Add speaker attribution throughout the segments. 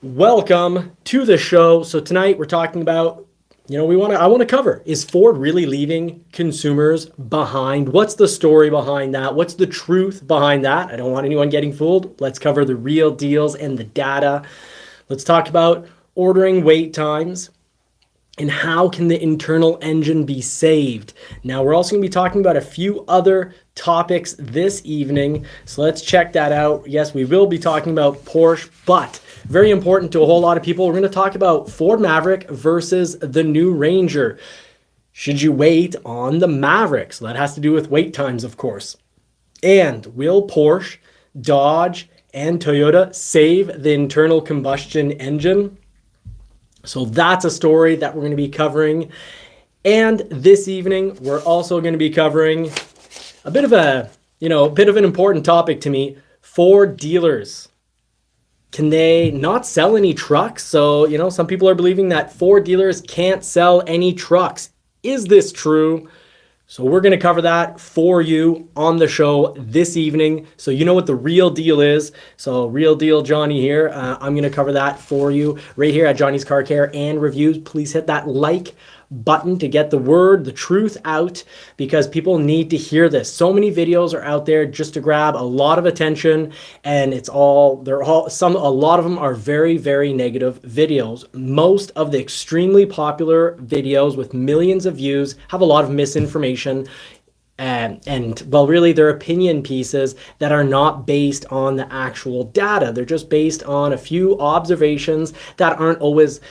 Speaker 1: Welcome to the show. So tonight we're talking about, I want to cover, is Ford really leaving consumers behind? What's the story behind that? What's the truth behind that? I don't want anyone getting fooled. Let's cover the real deals and the data. Let's talk about ordering wait times and how can the internal engine be saved. Now we're also going to be talking about a few other topics this evening, so let's check that out. Yes, we will be talking about Porsche, but very important to a whole lot of people, we're going to talk about Ford Maverick versus the new Ranger. Should you wait on the Maverick? So that has to do with wait times, of course. And will Porsche, Dodge, and Toyota save the internal combustion engine? So that's a story that we're going to be covering. And this evening, we're also going to be covering a bit of an important topic to me. Ford dealers. Can they not sell any trucks? So, some people are believing that Ford dealers can't sell any trucks. Is this true? So we're going to cover that for you on the show this evening. So you know what the real deal is. So Real Deal Johnny here. I'm going to cover that for you right here at Johnny's Car Care and Reviews. Please hit that like button to get the word, the truth out, because people need to hear this. So many videos are out there just to grab a lot of attention, and a lot of them are very, very negative videos. Most of the extremely popular videos with millions of views have a lot of misinformation and really they're opinion pieces that are not based on the actual data. They're just based on a few observations that aren't always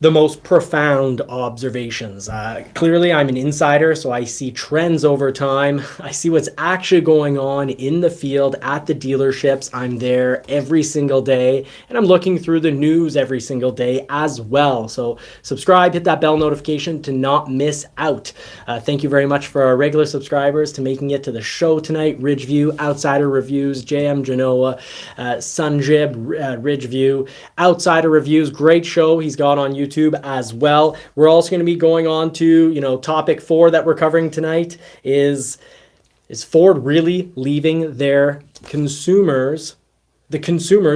Speaker 1: the most profound observations. Clearly, I'm an insider, so I see trends over time. I see what's actually going on in the field at the dealerships. I'm there every single day, and I'm looking through the news every single day as well. So subscribe, hit that bell notification to not miss out. Thank you very much for our regular subscribers to making it to the show tonight. Ridgeview, Outsider Reviews, JM Genoa, Sunjib, Ridgeview, Outsider Reviews, great show he's got on YouTube as well. We're also going to be going on to, topic 4 that we're covering tonight is Ford really leaving the consumers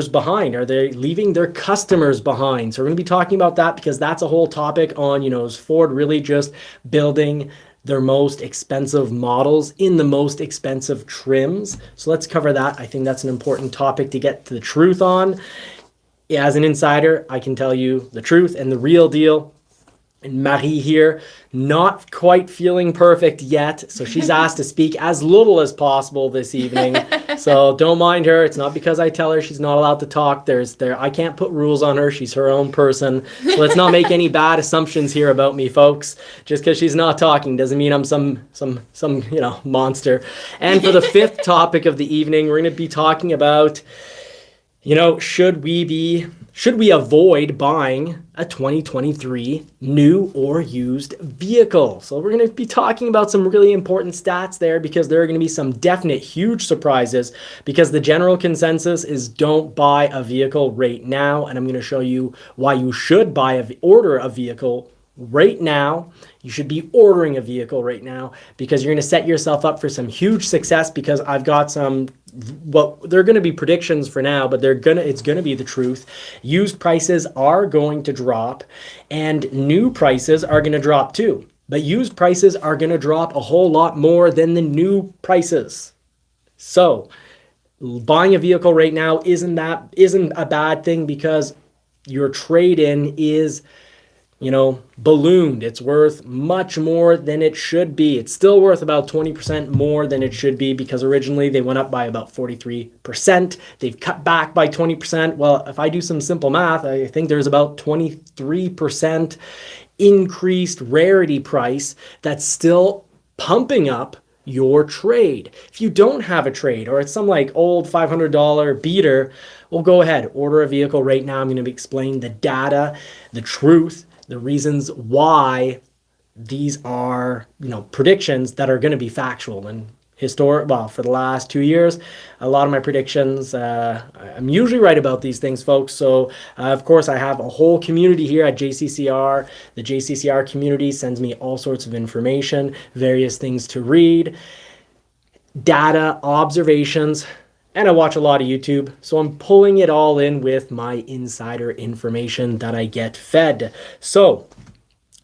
Speaker 1: behind? Are they leaving their customers behind? So we're going to be talking about that because that's a whole topic on, is Ford really just building their most expensive models in the most expensive trims? So let's cover that. I think that's an important topic to get to the truth on. As an insider, I can tell you the truth and the real deal. And Marie here, not quite feeling perfect yet, so she's asked to speak as little as possible this evening. So don't mind her. It's not because I tell her she's not allowed to talk. I can't put rules on her. She's her own person. So let's not make any bad assumptions here about me, folks. Just because she's not talking doesn't mean I'm some monster. And for the 5th topic of the evening, we're going to be talking about, should we avoid buying a 2023 new or used vehicle? So we're going to be talking about some really important stats there because there are going to be some definite huge surprises because the general consensus is don't buy a vehicle right now. And I'm going to show you why you should order a vehicle right now. You should be ordering a vehicle right now because you're going to set yourself up for some huge success because I've got they're going to be predictions for now, but it's going to be the truth. Used prices are going to drop and new prices are going to drop too. But used prices are going to drop a whole lot more than the new prices. So buying a vehicle right now isn't a bad thing because your trade-in is ballooned. It's worth much more than it should be. It's still worth about 20% more than it should be because originally they went up by about 43%. They've cut back by 20%. Well, if I do some simple math, I think there's about 23% increased rarity price that's still pumping up your trade. If you don't have a trade or it's some old $500 beater, well, go ahead, order a vehicle right now. I'm going to explain the data, the truth, the reasons why these are, predictions that are going to be factual and historic. Well, for the last 2 years, a lot of my predictions, I'm usually right about these things, folks. So, of course, I have a whole community here at JCCR. The JCCR community sends me all sorts of information, various things to read, data, observations, and I watch a lot of YouTube. So I'm pulling it all in with my insider information that I get fed. So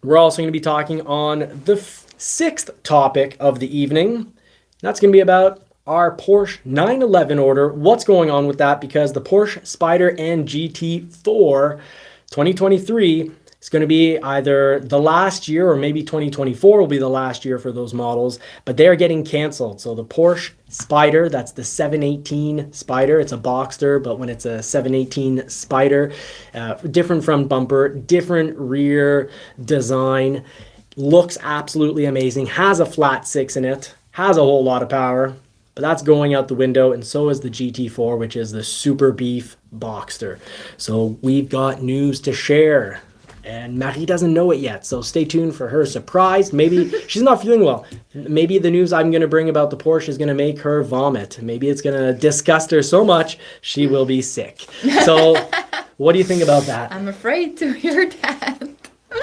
Speaker 1: we're also going to be talking on the sixth topic of the evening. That's going to be about our Porsche 911 order, what's going on with that, because the Porsche Spyder and GT4 2023 is going to be either the last year or maybe 2024 will be the last year for those models, but they are getting canceled. So the Porsche Spyder, that's the 718 Spyder. It's a Boxster, but when it's a 718 Spyder, different front bumper, different rear design, looks absolutely amazing, has a flat six in it, has a whole lot of power. But that's going out the window, and so is the GT4, which is the super beef Boxster. So we've got news to share, and Marie doesn't know it yet, so stay tuned for her surprise. Maybe she's not feeling well. Maybe the news I'm going to bring about the Porsche is going to make her vomit. Maybe it's going to disgust her so much she will be sick. So what do you think about that?
Speaker 2: I'm afraid to hear that.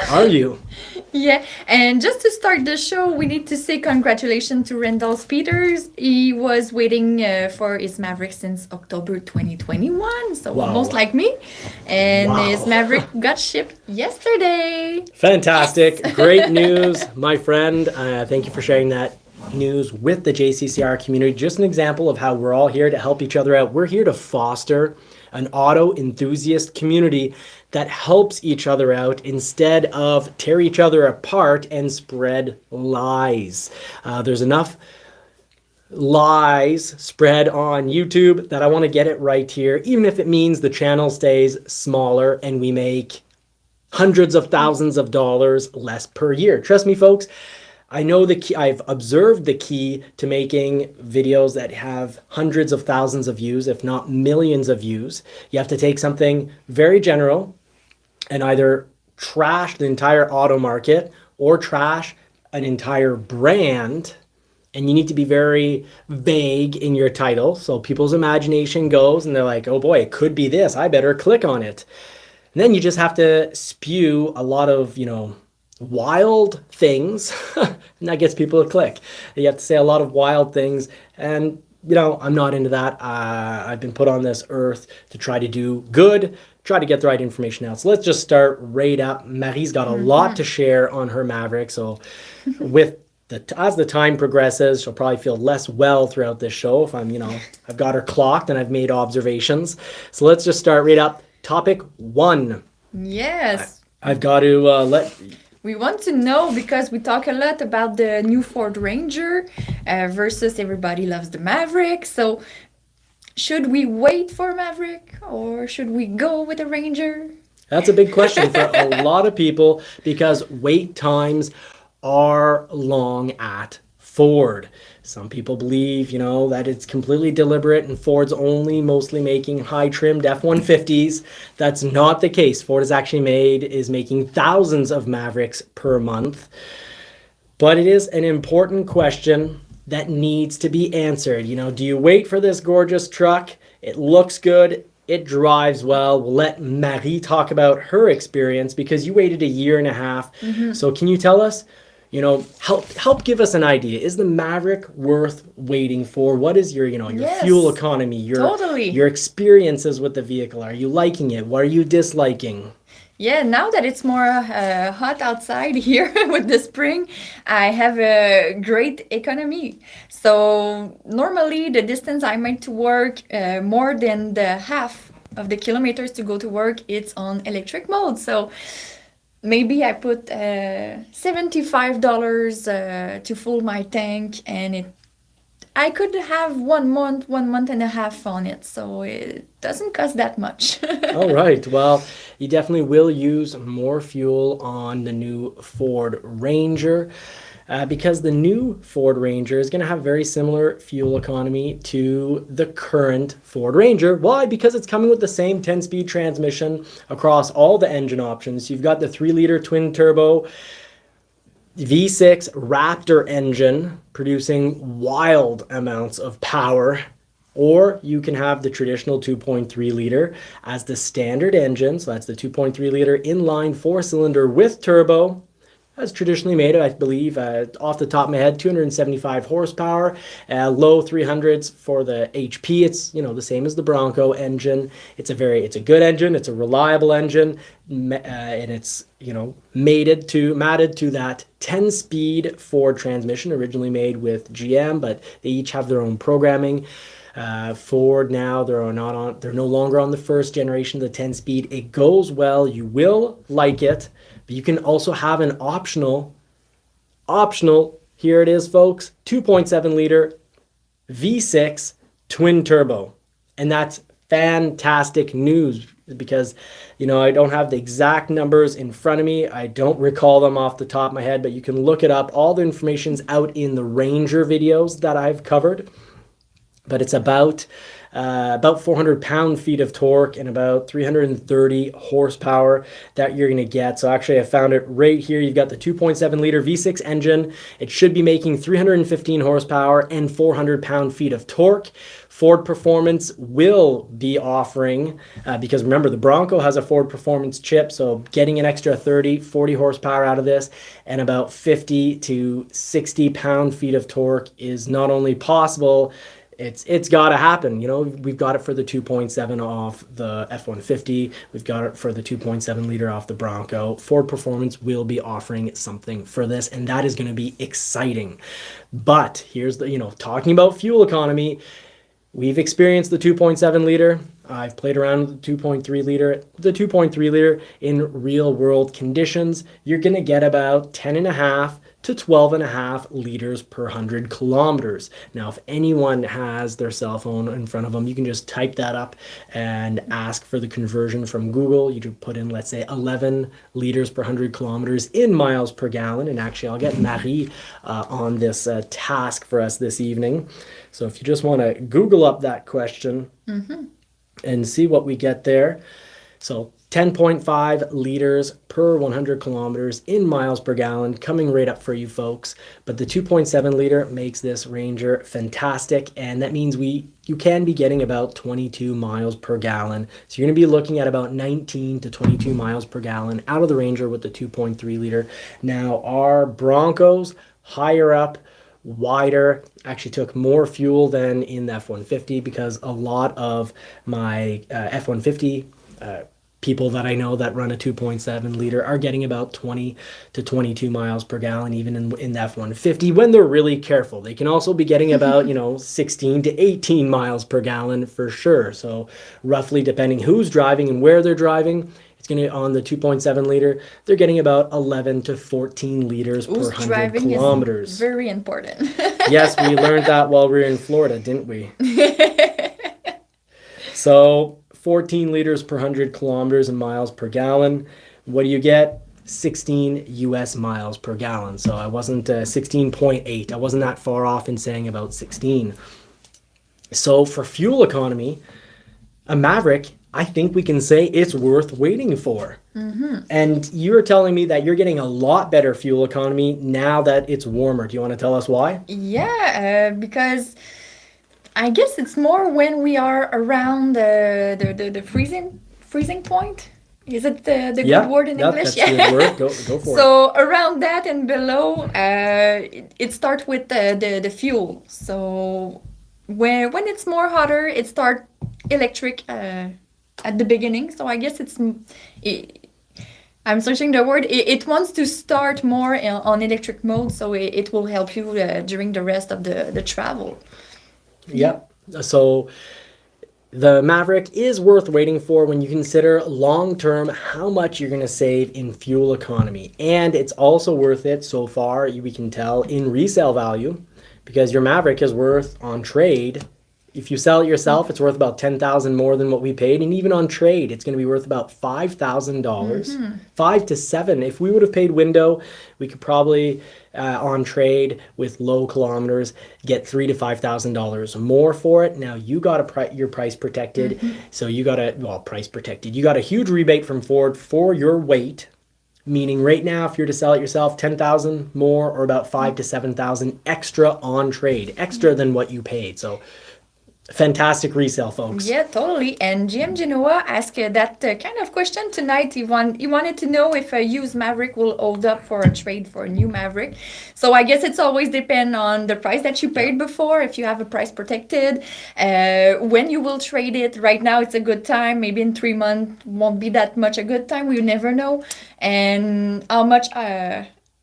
Speaker 1: Are you?
Speaker 2: Yeah, and just to start the show, we need to say congratulations to Randall Peters. He was waiting for his Maverick since October 2021, so
Speaker 1: Wow.
Speaker 2: almost like me. And
Speaker 1: Wow.
Speaker 2: his Maverick got shipped yesterday.
Speaker 1: Fantastic. Great news, my friend. Thank you for sharing that news with the JCCR community. Just an example of how we're all here to help each other out. We're here to foster an auto enthusiast community that helps each other out instead of tear each other apart and spread lies. There's enough lies spread on YouTube that I want to get it right here, even if it means the channel stays smaller and we make hundreds of thousands of dollars less per year. Trust me, folks. I know the key. I've observed the key to making videos that have hundreds of thousands of views, if not millions of views. You have to take something very general and either trash the entire auto market or trash an entire brand. And you need to be very vague in your title. So people's imagination goes and they're like, oh boy, it could be this. I better click on it. And then you just have to spew a lot of, wild things, and that gets people to click. You have to say a lot of wild things, and I'm not into that. I've been put on this earth to try to do good, try to get the right information out. So let's just start right up. Marie's got a lot to share on her Maverick, so as the time progresses, she'll probably feel less well throughout this show if I've got her clocked and I've made observations. So let's just start right up. Topic 1.
Speaker 2: Yes.
Speaker 1: I've got to
Speaker 2: We want to know, because we talk a lot about the new Ford Ranger versus everybody loves the Maverick. So should we wait for Maverick or should we go with a Ranger?
Speaker 1: That's a big question for a lot of people because wait times are long at Ford. Some people believe, that it's completely deliberate and Ford's only mostly making high trimmed F-150s. That's not the case. Ford is making thousands of Mavericks per month. But it is an important question that needs to be answered. Do you wait for this gorgeous truck? It looks good. It drives well. We'll let Marie talk about her experience because you waited a year and a half. So can you tell us, help give us an idea. Is the Maverick worth waiting for? What is your, your fuel economy, your experiences with the vehicle? Are you liking it? What are you disliking?
Speaker 2: Yeah, now that it's more hot outside here with the spring, I have a great economy. So normally the distance I make to work, more than the half of the kilometers to go to work, it's on electric mode. So maybe I put $75 to fill my tank, and I could have 1 month and a half on it, so it doesn't cost that much.
Speaker 1: All right. Well, you definitely will use more fuel on the new Ford Ranger. Because the new Ford Ranger is going to have very similar fuel economy to the current Ford Ranger. Why? Because it's coming with the same 10-speed transmission across all the engine options. You've got the 3-liter twin-turbo V6 Raptor engine producing wild amounts of power, or you can have the traditional 2.3-liter as the standard engine. So that's the 2.3-liter inline 4-cylinder with turbo. has traditionally made it, I believe, off the top of my head, 275 horsepower, low 300s for the HP. It's, the same as the Bronco engine. It's a good engine. It's a reliable engine, and it's, matted to that 10-speed Ford transmission, originally made with GM, but they each have their own programming. Ford now, they're no longer on the first generation of the 10-speed. It goes well. You will like it. But you can also have an optional, here it is, folks, 2.7 liter V6 twin turbo. And that's fantastic news because, I don't have the exact numbers in front of me. I don't recall them off the top of my head, but you can look it up. All the information's out in the Ranger videos that I've covered. But it's about 400 pound-feet of torque and about 330 horsepower that you're going to get. So actually, I found it right here. You've got the 2.7 liter V6 engine. It should be making 315 horsepower and 400 pound-feet of torque. Ford Performance will be offering, because remember, the Bronco has a Ford Performance chip, so getting an extra 40 horsepower out of this and about 50 to 60 pound-feet of torque is not only possible, it's got to happen. We've got it for the 2.7 off the F-150. We've got it for the 2.7 liter off the Bronco. Ford Performance will be offering something for this, and that is going to be exciting. But here's talking about fuel economy. We've experienced the 2.7 liter. I've played around with the 2.3 liter. The 2.3 liter in real world conditions, you're going to get about 10.5 to 12.5 liters per 100 kilometers. Now, if anyone has their cell phone in front of them, you can just type that up and ask for the conversion from Google. You could put in, let's say, 11 liters per 100 kilometers in miles per gallon. And actually, I'll get Marie on this task for us this evening. So if you just want to Google up that question and see what we get there. So 10.5 liters per 100 kilometers in miles per gallon, coming right up for you folks. But the 2.7 liter makes this Ranger fantastic, and that means you can be getting about 22 miles per gallon. So you're going to be looking at about 19 to 22 miles per gallon out of the Ranger with the 2.3 liter. Now, our Broncos, higher up, wider, actually took more fuel than in the F-150, because a lot of my F-150 people that I know that run a 2.7 liter are getting about 20 to 22 miles per gallon, even in the F-150, when they're really careful. They can also be getting about, 16 to 18 miles per gallon for sure. So roughly, depending who's driving and where they're driving, it's going to, on the 2.7 liter, they're getting about 11 to 14 liters per 100 kilometers.
Speaker 2: Is very important.
Speaker 1: Yes, we learned that while we were in Florida, didn't we? So 14 liters per 100 kilometers and miles per gallon. What do you get? 16 US miles per gallon. So I wasn't 16.8. I wasn't that far off in saying about 16. So for fuel economy, a Maverick, I think we can say it's worth waiting for. And you're telling me that you're getting a lot better fuel economy now that it's warmer. Do you want to tell us why?
Speaker 2: Yeah, because I guess it's more when we are around the freezing point. Is it the good word in English?
Speaker 1: That's a good word. Go for it.
Speaker 2: So around that and below, it starts with the fuel. So when it's more hotter, it starts electric at the beginning. So I guess I'm searching the word. It wants to start more on electric mode, so it will help you during the rest of the travel.
Speaker 1: Yep. So the Maverick is worth waiting for when you consider long-term how much you're going to save in fuel economy. And it's also worth it so far, we can tell, in resale value, because your Maverick is worth on trade. If you sell it yourself, it's worth about $10,000 more than what we paid. And even on trade, it's going to be worth about $5,000, $5,000 to $7,000. If we would have paid window, we could probably, on trade with low kilometers, get $3,000 to $5,000 more for it. Now you got your price protected. So you got price protected. You got a huge rebate from Ford for your weight. Meaning right now, if you're to sell it yourself, $10,000 more, or about $5,000 to $7,000 extra on trade, extra than what you paid. So fantastic resale, folks.
Speaker 2: Yeah, totally. And GM Genoa asked that kind of question tonight. He wanted to know if a used Maverick will hold up for a trade for a new Maverick. So I guess it's always depend on the price that you paid before. If you have a price protected, when you will trade it. Right now, it's a good time. Maybe in 3 months won't be that much a good time. We never know. And how much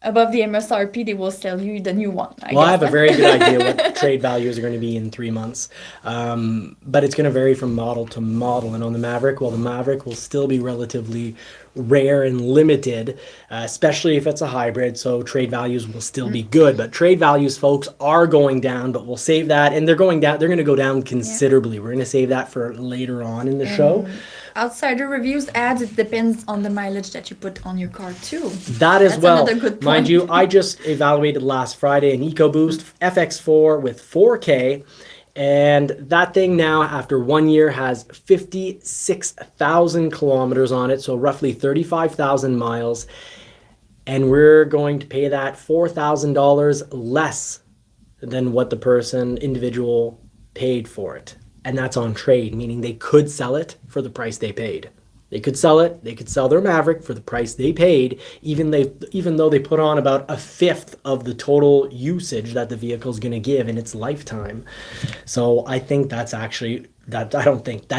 Speaker 2: above the MSRP they will sell you the new one.
Speaker 1: I have a very good idea what trade values are going to be in 3 months. But it's going to vary from model to model. And on the Maverick, well, the Maverick will still be relatively rare and limited, especially if it's a hybrid. So trade values will still be good. But trade values, folks, are going down, but we'll save that. And they're going down. They're going to go down considerably. We're going to save that for later on in the show.
Speaker 2: Outsider reviews adds it depends on the mileage that you put on your car too.
Speaker 1: That's well. Another good point. Mind you, I just evaluated last Friday an EcoBoost FX4 with 4K, and that thing now after 1 year has 56,000 kilometers on it, so roughly 35,000 miles, and we're going to pay that $4,000 less than what the individual paid for it. And that's on trade, meaning they could sell it for the price they paid. They could sell it. They could sell their Maverick for the price they paid, even though they put on about a fifth of the total usage that the vehicle is going to give in its lifetime. So I think that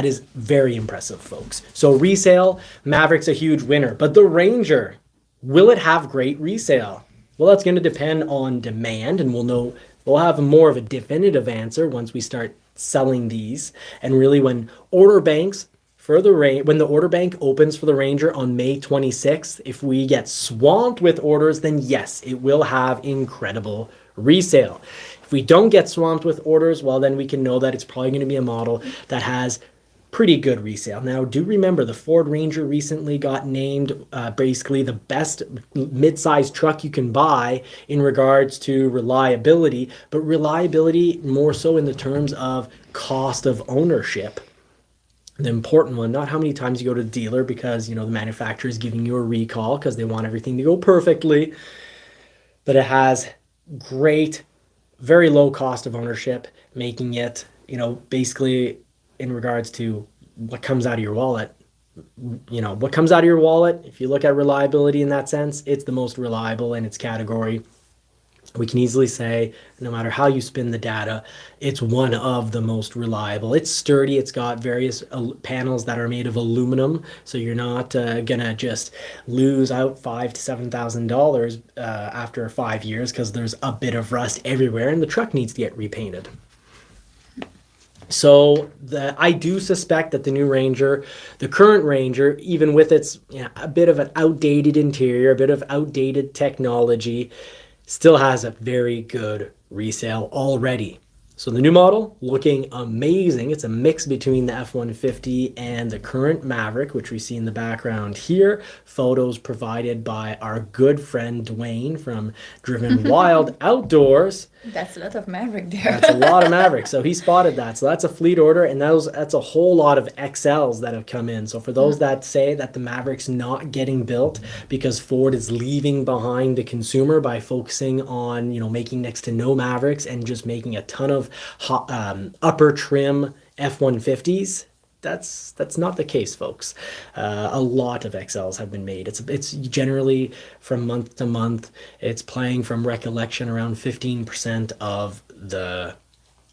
Speaker 1: is very impressive, folks. So resale, Maverick's a huge winner. But the Ranger, will it have great resale? Well, that's going to depend on demand, and we'll have more of a definitive answer once we start selling these. And really when the order bank opens for the Ranger on May 26th, if we get swamped with orders, then yes, it will have incredible resale. If we don't get swamped with orders, well, then we can know that it's probably going to be a model that has pretty good resale. Now, do remember the Ford Ranger recently got named basically the best mid-sized truck you can buy in regards to reliability, but reliability more so in the terms of cost of ownership. The important one, not how many times you go to the dealer because, the manufacturer is giving you a recall because they want everything to go perfectly, but it has great, very low cost of ownership, making it, basically in regards to what comes out of your wallet. What comes out of your wallet, if you look at reliability in that sense, it's the most reliable in its category. We can easily say, no matter how you spin the data, it's one of the most reliable. It's sturdy. It's got various panels that are made of aluminum, so you're not gonna just lose out $5,000 to $7,000 after 5 years because there's a bit of rust everywhere, and the truck needs to get repainted. So I do suspect that the new Ranger, the current Ranger, even with its a bit of an outdated interior, a bit of outdated technology, still has a very good resale already. So the new model looking amazing. It's a mix between the F-150 and the current Maverick, which we see in the background here. Photos provided by our good friend Dwayne from Driven Wild Outdoors.
Speaker 2: That's a lot of Maverick there.
Speaker 1: That's a lot of Maverick. So he spotted that. So that's a fleet order, and that's a whole lot of XLs that have come in. So for those that say that the Maverick's not getting built because Ford is leaving behind the consumer by focusing on, making next to no Mavericks and just making a ton of upper trim F-150s, that's not the case, folks. A lot of XLs have been made. It's generally from month to month. It's playing from recollection around 15% of the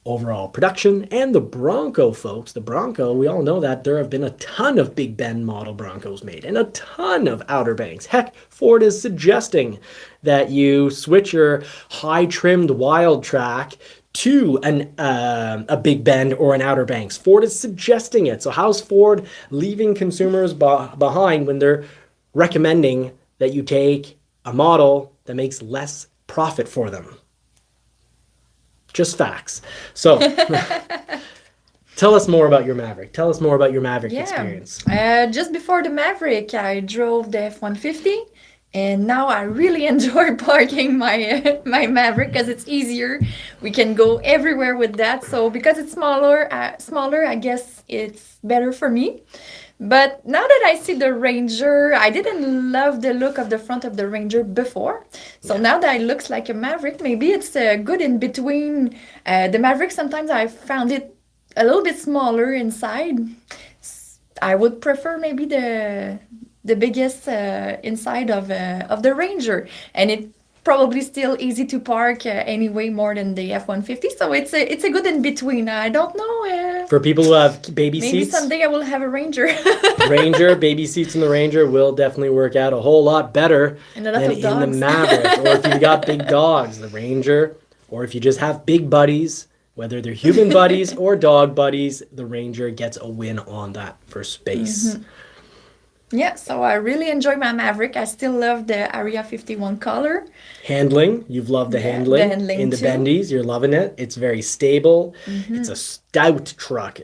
Speaker 1: overall production. And the Bronco, folks, we all know that there have been a ton of Big Bend model Broncos made and a ton of Outer Banks. Heck, Ford is suggesting that you switch your high trimmed Wild Track to a Big Bend or an Outer Banks. Ford is suggesting it. So how's Ford leaving consumers behind when they're recommending that you take a model that makes less profit for them? Just facts. So tell us more about your Maverick. Tell us more about your Maverick experience.
Speaker 2: Just before the Maverick, I drove the F-150. And now I really enjoy parking my Maverick because it's easier. We can go everywhere with that. So because it's smaller, I guess it's better for me. But now that I see the Ranger, I didn't love the look of the front of the Ranger before. So now that it looks like a Maverick, maybe it's good in between. The Maverick, sometimes I found it a little bit smaller inside. I would prefer maybe the biggest inside of the Ranger, and it probably still easy to park anyway more than the F-150. So it's a good in between. I don't know.
Speaker 1: For people who have baby
Speaker 2: Maybe
Speaker 1: seats,
Speaker 2: someday I will have a Ranger.
Speaker 1: Ranger, baby seats in the Ranger will definitely work out a whole lot better
Speaker 2: And a lot
Speaker 1: than
Speaker 2: of
Speaker 1: in the
Speaker 2: dogs.
Speaker 1: Maverick. Or if you've got big dogs, the Ranger, or if you just have big buddies, whether they're human buddies or dog buddies, the Ranger gets a win on that for space.
Speaker 2: Yeah, so I really enjoy my Maverick. I still love the Area 51 color.
Speaker 1: Handling, you've loved the
Speaker 2: Yeah,
Speaker 1: handling.
Speaker 2: the handling
Speaker 1: in the
Speaker 2: too.
Speaker 1: bendies, you're loving it. It's very stable. It's a stout truck.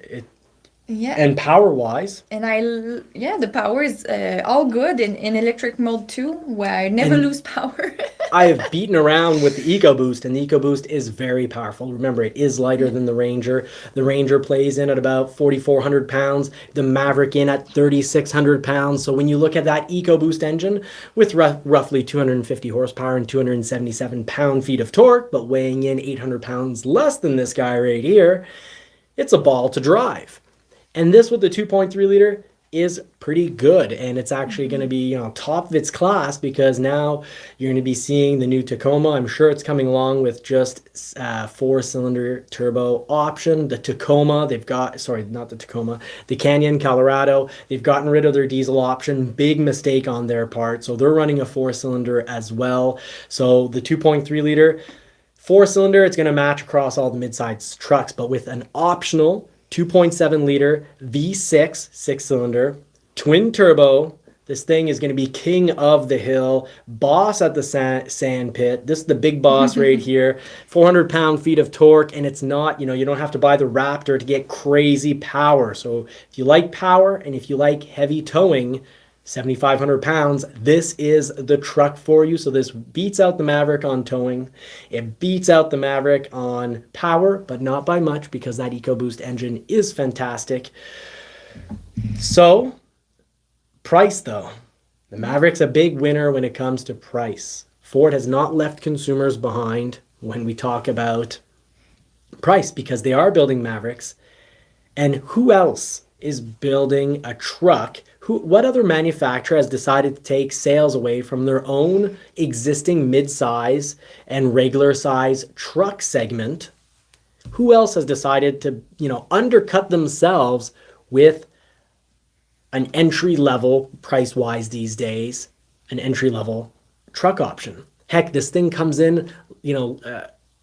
Speaker 2: Yeah.
Speaker 1: And power-wise,
Speaker 2: And the power is all good in electric mode too, where I never lose power.
Speaker 1: I have beaten around with the EcoBoost, and the EcoBoost is very powerful. Remember, it is lighter than the Ranger. The Ranger plays in at about 4,400 pounds, the Maverick in at 3,600 pounds. So when you look at that EcoBoost engine with roughly 250 horsepower and 277 pound-feet of torque, but weighing in 800 pounds less than this guy right here, it's a ball to drive. And this with the 2.3 liter is pretty good, and it's actually going to be, you know, top of its class, because now you're going to be seeing the new Tacoma. I'm sure it's coming along with just 4-cylinder turbo option. The Tacoma, they've got, sorry, not the Tacoma, the Canyon, Colorado, they've gotten rid of their diesel option. Big mistake on their part. So they're running a 4-cylinder as well. So the 2.3 liter 4-cylinder, it's going to match across all the mid-size trucks, but with an optional 2.7 liter V6 6-cylinder twin turbo. This thing is going to be king of the hill, boss at the sand pit. This is the big boss right here. 400 pound-feet of torque, and it's not, you know, you don't have to buy the Raptor to get crazy power. So if you like power and if you like heavy towing, 7,500 pounds, this is the truck for you. So this beats out the Maverick on towing. It beats out the Maverick on power, but not by much, because that EcoBoost engine is fantastic. So, price though. The Maverick's a big winner when it comes to price. Ford has not left consumers behind when we talk about price, because they are building Mavericks. And who else is building a truck? What other manufacturer has decided to take sales away from their own existing mid-size and regular size truck segment? Who else has decided to, you know, undercut themselves with an entry-level, price-wise these days, an entry-level truck option? Heck, this thing comes in, you know,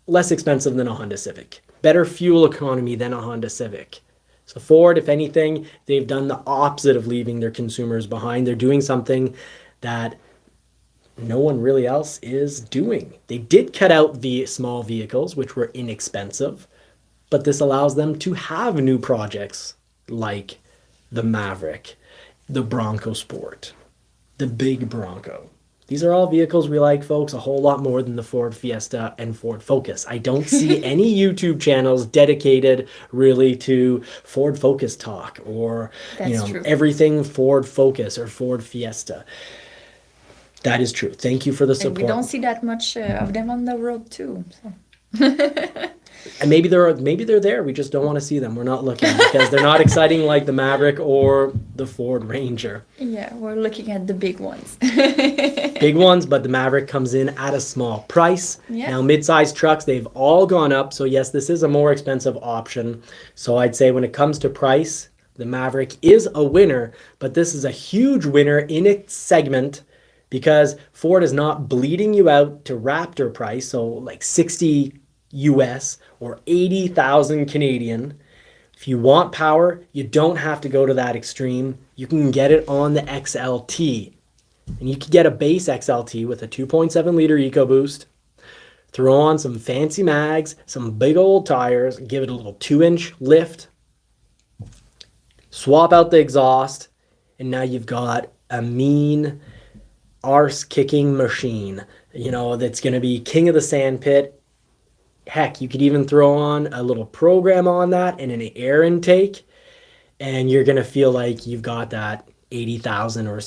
Speaker 1: less expensive than a Honda Civic, better fuel economy than a Honda Civic. So Ford, if anything, they've done the opposite of leaving their consumers behind. They're doing something that no one really else is doing. They did cut out the small vehicles, which were inexpensive, but this allows them to have new projects like the Maverick, the Bronco Sport, the big Bronco. These are all vehicles we like, folks, a whole lot more than the Ford Fiesta and Ford Focus. I don't see any YouTube channels dedicated really to Ford Focus talk, or
Speaker 2: True.
Speaker 1: Everything Ford Focus or Ford Fiesta. That is true. Thank you for the support.
Speaker 2: And we don't see that much of them on the road too. So.
Speaker 1: And maybe they're there. We just don't want to see them. We're not looking, because they're not exciting like the Maverick or the Ford Ranger.
Speaker 2: Yeah, we're looking at the big ones.
Speaker 1: Big ones, but the Maverick comes in at a small price.
Speaker 2: Yeah.
Speaker 1: Now, mid-sized trucks, they've all gone up. So yes, this is a more expensive option. So I'd say when it comes to price, the Maverick is a winner, but this is a huge winner in its segment, because Ford is not bleeding you out to Raptor price, so like 60 US or 80,000 Canadian. If you want power, you don't have to go to that extreme. You can get it on the XLT. And you can get a base XLT with a 2.7 liter EcoBoost, throw on some fancy mags, some big old tires, give it a little 2-inch lift, swap out the exhaust, and now you've got a mean arse-kicking machine, that's going to be king of the sand pit. Heck, you could even throw on a little program on that and an air intake, and you're going to feel like you've got that 80,000 or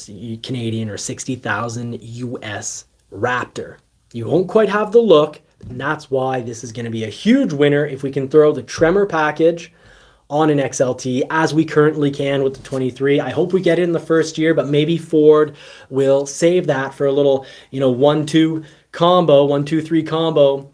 Speaker 1: Canadian or 60,000 US Raptor. You won't quite have the look, and that's why this is going to be a huge winner if we can throw the Tremor package on an XLT as we currently can with the 23. I hope we get it in the first year, but maybe Ford will save that for a little, 1-2 combo, 1-2-3 combo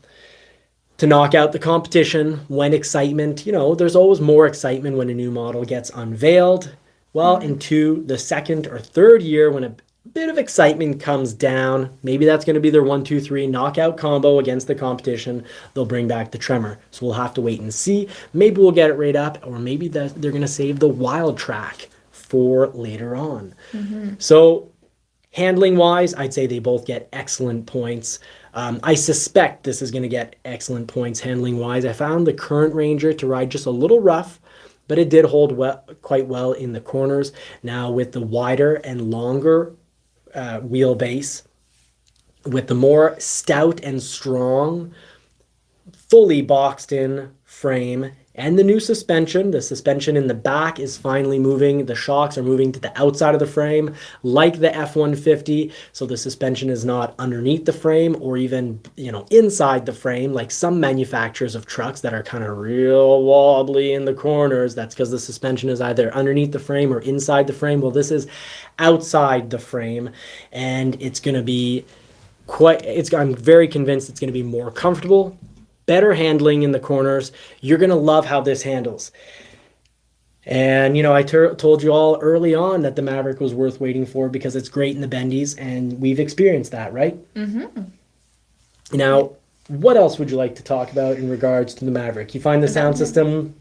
Speaker 1: to knock out the competition when excitement, there's always more excitement when a new model gets unveiled. Well, into the second or third year when a bit of excitement comes down, maybe that's going to be their 1-2-3 knockout combo against the competition. They'll bring back the Tremor. So we'll have to wait and see. Maybe we'll get it right up, or maybe they're going to save the Wild Track for later on. So handling wise, I'd say they both get excellent points. I suspect this is going to get excellent points handling wise. I found the current Ranger to ride just a little rough, but it did hold quite well in the corners. Now with the wider and longer wheelbase, with the more stout and strong, fully boxed in frame, and the new suspension, the suspension in the back is finally moving. The shocks are moving to the outside of the frame, like the F-150. So the suspension is not underneath the frame or even, inside the frame, like some manufacturers of trucks that are kind of real wobbly in the corners. That's because the suspension is either underneath the frame or inside the frame. Well, this is outside the frame, and it's going to be I'm very convinced it's going to be more comfortable, better handling in the corners. You're going to love how this handles. And, I told you all early on that the Maverick was worth waiting for because it's great in the bendies, and we've experienced that, right? Now, what else would you like to talk about in regards to the Maverick? You find the sound system,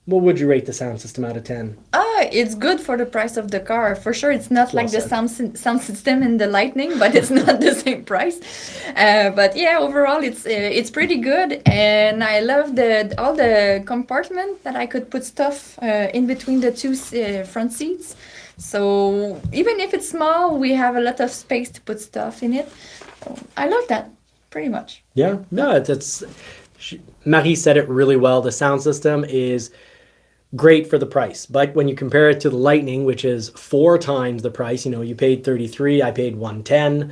Speaker 1: what would you rate the sound system out of 10?
Speaker 2: It's good for the price of the car. For sure, it's not like the sound system in the Lightning, but it's not the same price. But yeah, overall, it's pretty good, and I love all the compartment that I could put stuff in between the two front seats. So even if it's small, we have a lot of space to put stuff in it. So I love that pretty much.
Speaker 1: Yeah, no, Marie said it really well. The sound system is great for the price, but when you compare it to the Lightning, which is 4 times the price, you paid 33, I paid 110.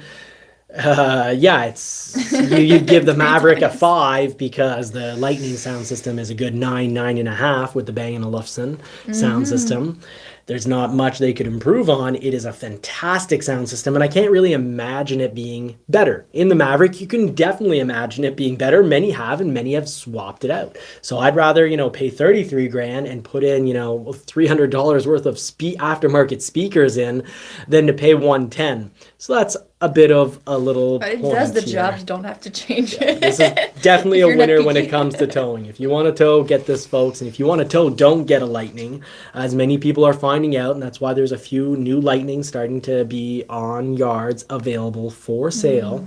Speaker 1: You'd give the Maverick a 5 because the Lightning sound system is a good 9.5 with the Bang & Olufsen sound system. There's not much they could improve on. It is a fantastic sound system, and I can't really imagine it being better. In the Maverick, you can definitely imagine it being better. Many have, and many have swapped it out. So I'd rather, pay 33 grand and put in, $300 worth of aftermarket speakers in than to pay 110. So that's a bit of a little
Speaker 2: But it does the job. You don't have to change it.
Speaker 1: This is definitely a winner when it comes to towing. If you want to tow, get this, folks. And if you want to tow, don't get a Lightning, as many people are finding out. And that's why there's a few new Lightnings starting to be on yards available for sale.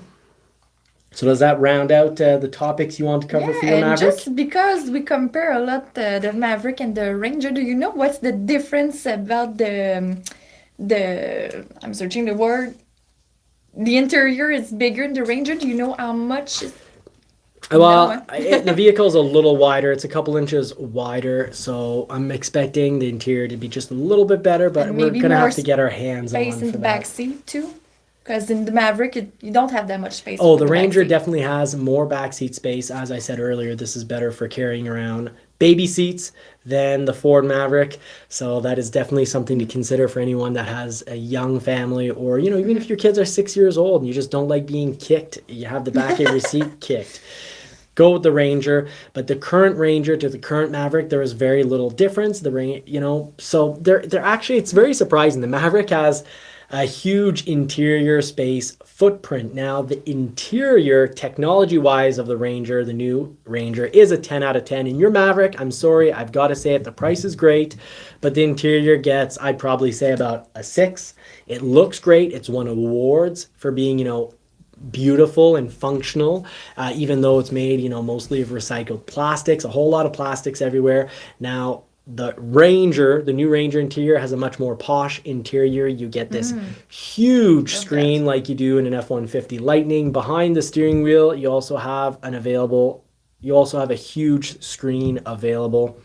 Speaker 1: So does that round out the topics you want to cover for your Maverick?
Speaker 2: Just because we compare a lot the Maverick and the Ranger, do you know what's the difference about the I'm searching the word. The interior is bigger in the Ranger. Do you know how much?
Speaker 1: Well, the vehicle is a little wider. It's a couple inches wider, so I'm expecting the interior to be just a little bit better, but we're going to have to get our hands on for that.
Speaker 2: Space in the back seat too? Because in the Maverick, you don't have that much space.
Speaker 1: Oh, the Ranger definitely has more backseat space. As I said earlier, this is better for carrying around baby seats than the Ford Maverick. So that is definitely something to consider for anyone that has a young family, or, even if your kids are 6 years old and you just don't like being kicked, you have the back of your seat kicked. Go with the Ranger, but the current Ranger to the current Maverick, there is very little difference. So they're actually, it's very surprising. The Maverick has a huge interior space footprint. Now, the interior, technology-wise, of the Ranger, the new Ranger, is a 10 out of 10. In your Maverick, I'm sorry, I've got to say it, the price is great, but the interior gets, I'd probably say, about a 6. It looks great. It's won awards for being, beautiful and functional, even though it's made, mostly of recycled plastics, a whole lot of plastics everywhere. Now, the Ranger, the new Ranger interior, has a much more posh interior. You get this huge screen like you do in an F-150 Lightning. Behind the steering wheel, you also have a huge screen available.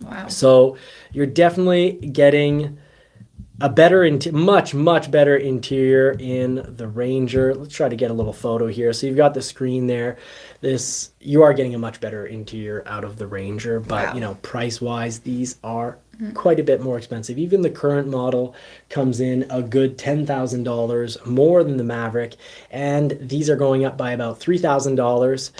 Speaker 2: Wow.
Speaker 1: So you're definitely getting a better, much better interior in the Ranger. Let's try to get a little photo here. So you've got the screen there. You are getting a much better interior out of the Ranger, but
Speaker 2: Wow.
Speaker 1: price wise, these are quite a bit more expensive. Even the current model comes in a good $10,000 more than the Maverick, and these are going up by about $3,000.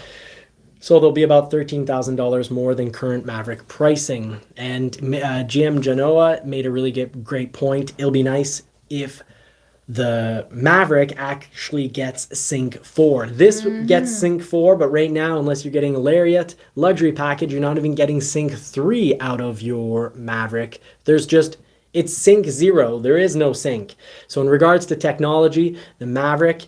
Speaker 1: So they'll be about $13,000 more than current Maverick pricing. And GM Genoa made a really great point. It'll be nice if the Maverick actually gets Sync 4. This gets Sync 4, but right now, unless you're getting a Lariat luxury package, you're not even getting Sync 3 out of your Maverick. It's Sync 0. There is no Sync. So in regards to technology, the Maverick,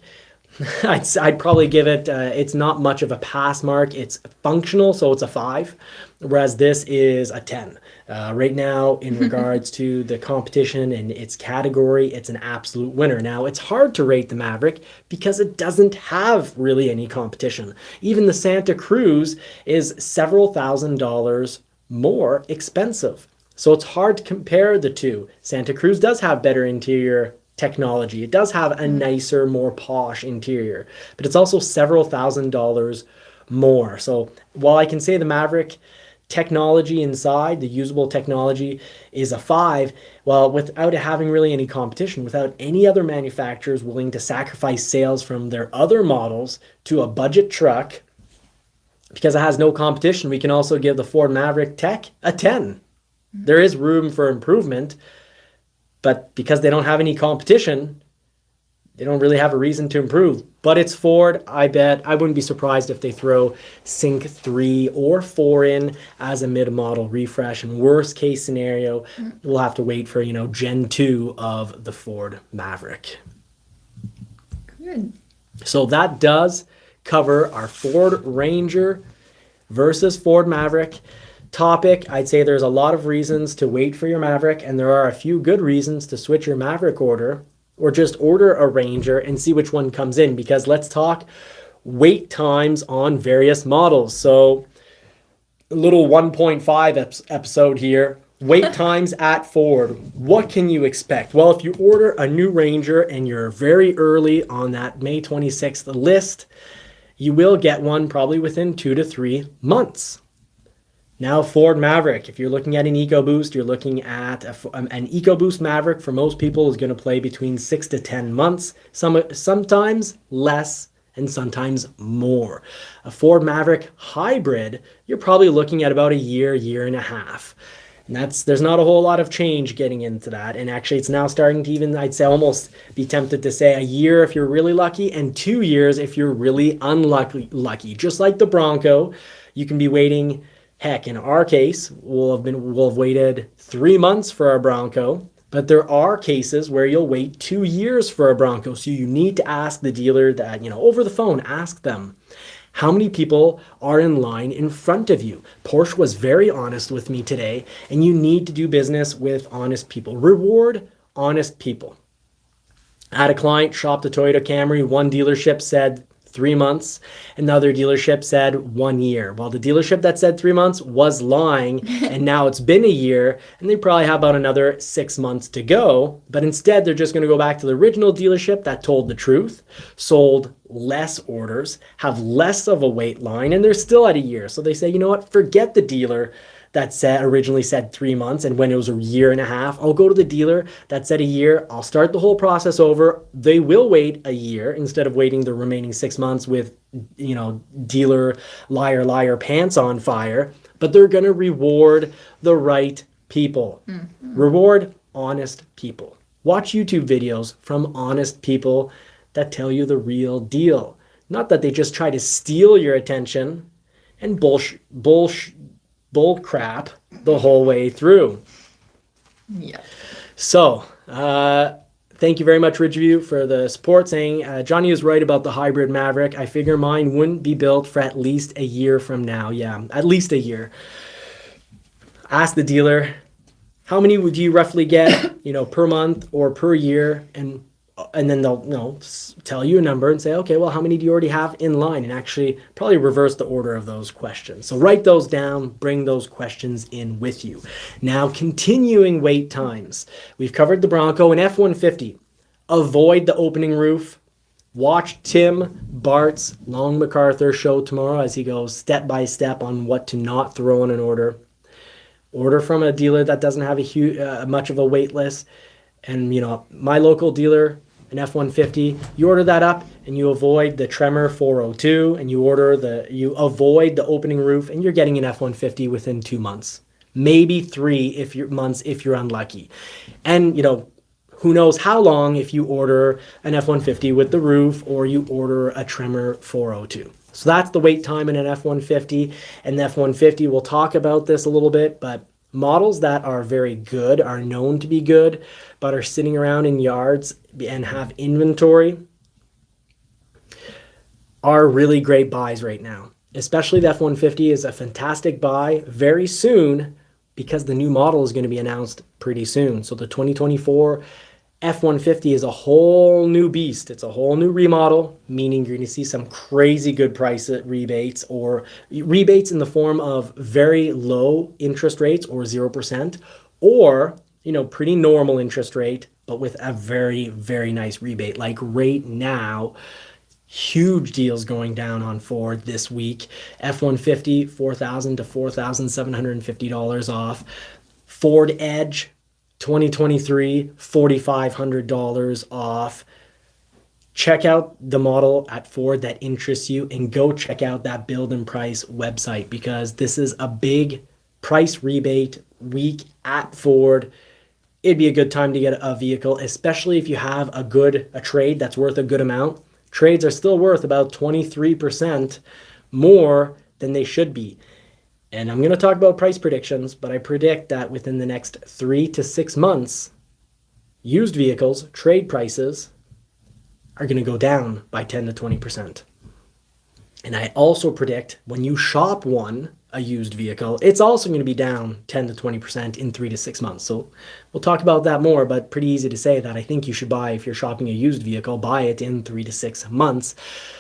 Speaker 1: I'd probably give it, it's not much of a pass mark. It's functional, so it's a 5, whereas this is a 10. Right now, in regards to the competition and its category, it's an absolute winner. Now, it's hard to rate the Maverick because it doesn't have really any competition. Even the Santa Cruz is several $1,000s more expensive. So it's hard to compare the two. Santa Cruz does have better interior technology. It does have a nicer, more posh interior, but it's also several $1,000s more. So while I can say the Maverick technology inside, the usable technology, is a 5, well, without it having really any competition, without any other manufacturers willing to sacrifice sales from their other models to a budget truck, because it has no competition, we can also give the Ford Maverick Tech a 10. There is room for improvement, but because they don't have any competition, they don't really have a reason to improve. But it's Ford. I wouldn't be surprised if they throw Sync 3 or 4 in as a mid-model refresh. And worst case scenario, we'll have to wait for, Gen 2 of the Ford Maverick.
Speaker 2: Good.
Speaker 1: So that does cover our Ford Ranger versus Ford Maverick topic. I'd say there's a lot of reasons to wait for your Maverick, and there are a few good reasons to switch your Maverick order, or just order a Ranger and see which one comes in, because let's talk wait times on various models. So a little 1.5 episode here. Wait times at Ford. What can you expect? Well, if you order a new Ranger and you're very early on that May 26th list, you will get one probably within 2 to 3 months. Now, Ford Maverick, if you're looking at an EcoBoost, you're looking at an EcoBoost Maverick for most people is going to play between 6 to 10 months, sometimes less and sometimes more. A Ford Maverick Hybrid, you're probably looking at about a year and a half. And there's not a whole lot of change getting into that. And actually, it's now starting to even, I'd say, almost be tempted to say a year if you're really lucky and 2 years if you're really unlucky. Just like the Bronco, you can be waiting. Heck, in our case, we'll have waited 3 months for our Bronco, but there are cases where you'll wait 2 years for a Bronco. So you need to ask the dealer that, over the phone, ask them, how many people are in line in front of you? Porsche was very honest with me today, and you need to do business with honest people. Reward honest people. I had a client shop the Toyota Camry. One dealership said 3 months. Another dealership said 1 year. Well, the dealership that said 3 months was lying, and now it's been a year, and they probably have about another 6 months to go. But instead, they're just going to go back to the original dealership that told the truth, sold less orders, have less of a wait line, and they're still at a year. So they say, you know what, forget the dealer that originally said 3 months, and when it was a year and a half, I'll go to the dealer that said a year. I'll start the whole process over. They will wait a year instead of waiting the remaining 6 months with, dealer liar pants on fire. But they're going to reward the right people. Reward honest people. Watch YouTube videos from honest people that tell you the real deal. Not that they just try to steal your attention and bull crap the whole way through.
Speaker 2: Yeah.
Speaker 1: So, thank you very much, Ridgeview, for the support, saying Johnny is right about the hybrid Maverick. I figure mine wouldn't be built for at least a year from now. Yeah, at least a year. Ask the dealer, how many would you roughly get, per month or per year? And and then they'll tell you a number and say, okay, well, how many do you already have in line, and actually probably reverse the order of those questions. So write those down, bring those questions in with you. Now, continuing wait times. We've covered the Bronco and F-150. Avoid the opening roof. Watch Tim Bart's Long MacArthur show tomorrow as he goes step by step on what to not throw in an order. Order from a dealer that doesn't have a huge, much of a wait list. And, my local dealer, an F-150, you order that up and you avoid the Tremor 402 and you avoid the opening roof, and you're getting an F-150 within 2 months. Maybe 3 months if you're unlucky. And, who knows how long if you order an F-150 with the roof or you order a Tremor 402. So that's the wait time in an F-150. And the F-150, we'll talk about this a little bit, but models that are very good, are known to be good, but are sitting around in yards and have inventory are really great buys right now. Especially the F-150 is a fantastic buy very soon because the new model is going to be announced pretty soon. So the 2024 F-150 is a whole new beast. It's a whole new remodel, meaning you're going to see some crazy good price rebates, or rebates in the form of very low interest rates or 0%, or, pretty normal interest rate, but with a very, very nice rebate. Like right now, huge deals going down on Ford this week. F-150, $4,000 to $4,750 off. Ford Edge, 2023, $4,500 off. Check out the model at Ford that interests you and go check out that Build and Price website, because this is a big price rebate week at Ford. It'd be a good time to get a vehicle, especially if you have a trade that's worth a good amount. Trades are still worth about 23% more than they should be. And I'm going to talk about price predictions, but I predict that within the next 3 to 6 months, used vehicles, trade prices, are going to go down by 10 to 20%. And I also predict when you shop a used vehicle, it's also going to be down 10 to 20% in 3 to 6 months. So we'll talk about that more, but pretty easy to say that I think you should buy, if you're shopping a used vehicle, buy it in 3 to 6 months.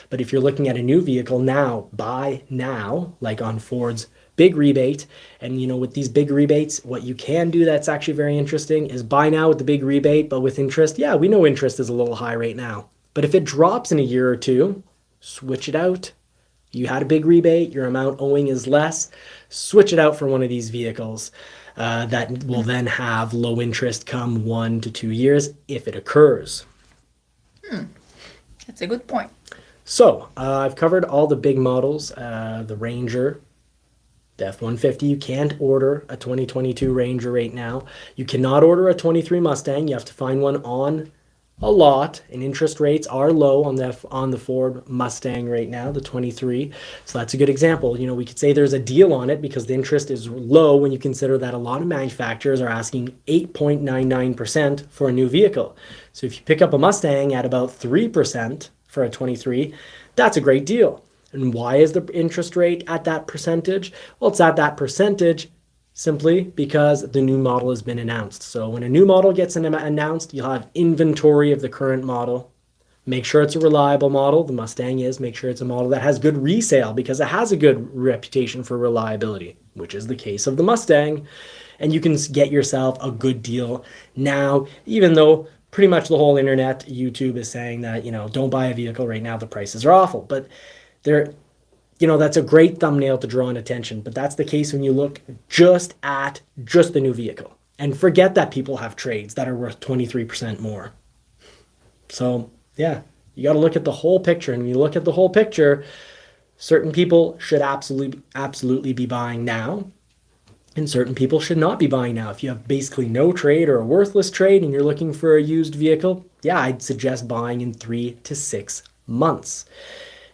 Speaker 1: But if you're looking at a new vehicle now, buy now, like on Ford's big rebate. And with these big rebates, what you can do that's actually very interesting is buy now with the big rebate, but with interest. Yeah, we know interest is a little high right now, but if it drops in a year or two, switch it out. You had a big rebate, your amount owing is less, switch it out for one of these vehicles that will then have low interest come 1 to 2 years if it occurs.
Speaker 2: That's a good point.
Speaker 1: So I've covered all the big models, the Ranger, the F-150. You can't order a 2022 Ranger right now. You cannot order a 23 Mustang. You have to find one on a lot, and interest rates are low on the Ford Mustang right now, the 23. So that's a good example. We could say there's a deal on it because the interest is low when you consider that a lot of manufacturers are asking 8.99% for a new vehicle. So if you pick up a Mustang at about 3% for a 23, that's a great deal. And why is the interest rate at that percentage? Well, it's at that percentage simply because the new model has been announced. So when a new model gets announced, you'll have inventory of the current model. Make sure it's a reliable model. The Mustang is. Make sure it's a model that has good resale because it has a good reputation for reliability, which is the case of the Mustang. And you can get yourself a good deal now, even though pretty much the whole internet, YouTube is saying that, don't buy a vehicle right now. The prices are awful. But that's a great thumbnail to draw in attention, but that's the case when you look just at the new vehicle. And forget that people have trades that are worth 23% more. So, yeah, you got to look at the whole picture. And when you look at the whole picture, certain people should absolutely be buying now, and certain people should not be buying now. If you have basically no trade or a worthless trade and you're looking for a used vehicle, yeah, I'd suggest buying in 3 to 6 months.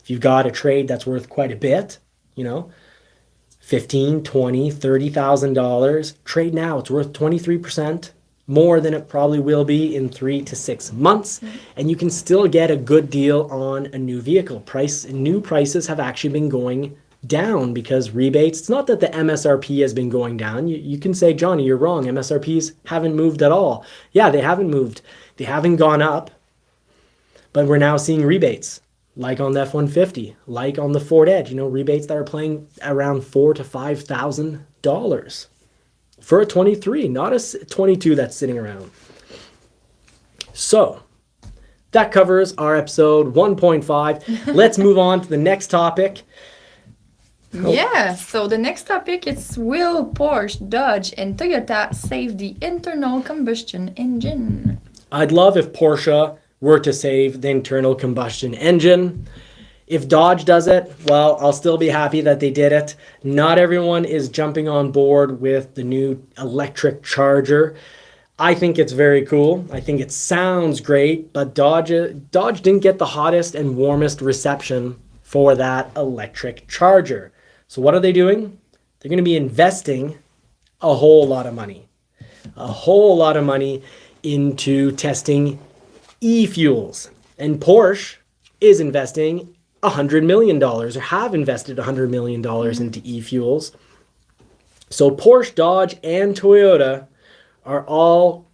Speaker 1: If you've got a trade that's worth quite a bit, $15,000, $20,000, $30,000, trade now. It's worth 23% more than it probably will be in 3 to 6 months, and you can still get a good deal on a new vehicle. New prices have actually been going down because rebates. It's not that the MSRP has been going down. You can say, Johnny, you're wrong. MSRPs haven't moved at all. Yeah, they haven't moved. They haven't gone up. But we're now seeing rebates, like on the F-150, like on the Ford Edge, rebates that are playing around $4,000 to $5,000 for a 23, not a 22 that's sitting around. So that covers our episode 1.5. Let's move on to the next topic.
Speaker 2: Yeah, so the next topic is, will Porsche, Dodge, and Toyota save the internal combustion engine?
Speaker 1: I'd love if Porsche were to save the internal combustion engine. If Dodge does it, well, I'll still be happy that they did it. Not everyone is jumping on board with the new electric Charger. I think it's very cool. I think it sounds great, but Dodge didn't get the hottest and warmest reception for that electric Charger. So what are they doing? They're going to be investing a whole lot of money into testing e-fuels. And Porsche is investing $100 million, or have invested $100 million into e-fuels. So Porsche, Dodge, and Toyota are all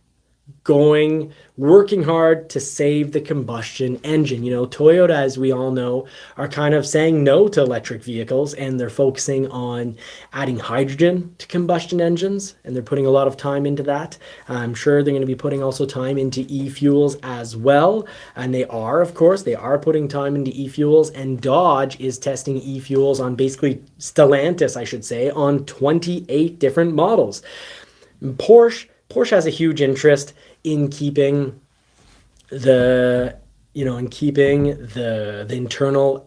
Speaker 1: working hard to save the combustion engine. Toyota, as we all know, are kind of saying no to electric vehicles, and they're focusing on adding hydrogen to combustion engines, and they're putting a lot of time into that. I'm sure they're going to be putting also time into e-fuels as well, and they are putting time into e-fuels, and Dodge is testing e-fuels on basically Stellantis, I should say, on 28 different models. Porsche has a huge interest in keeping the internal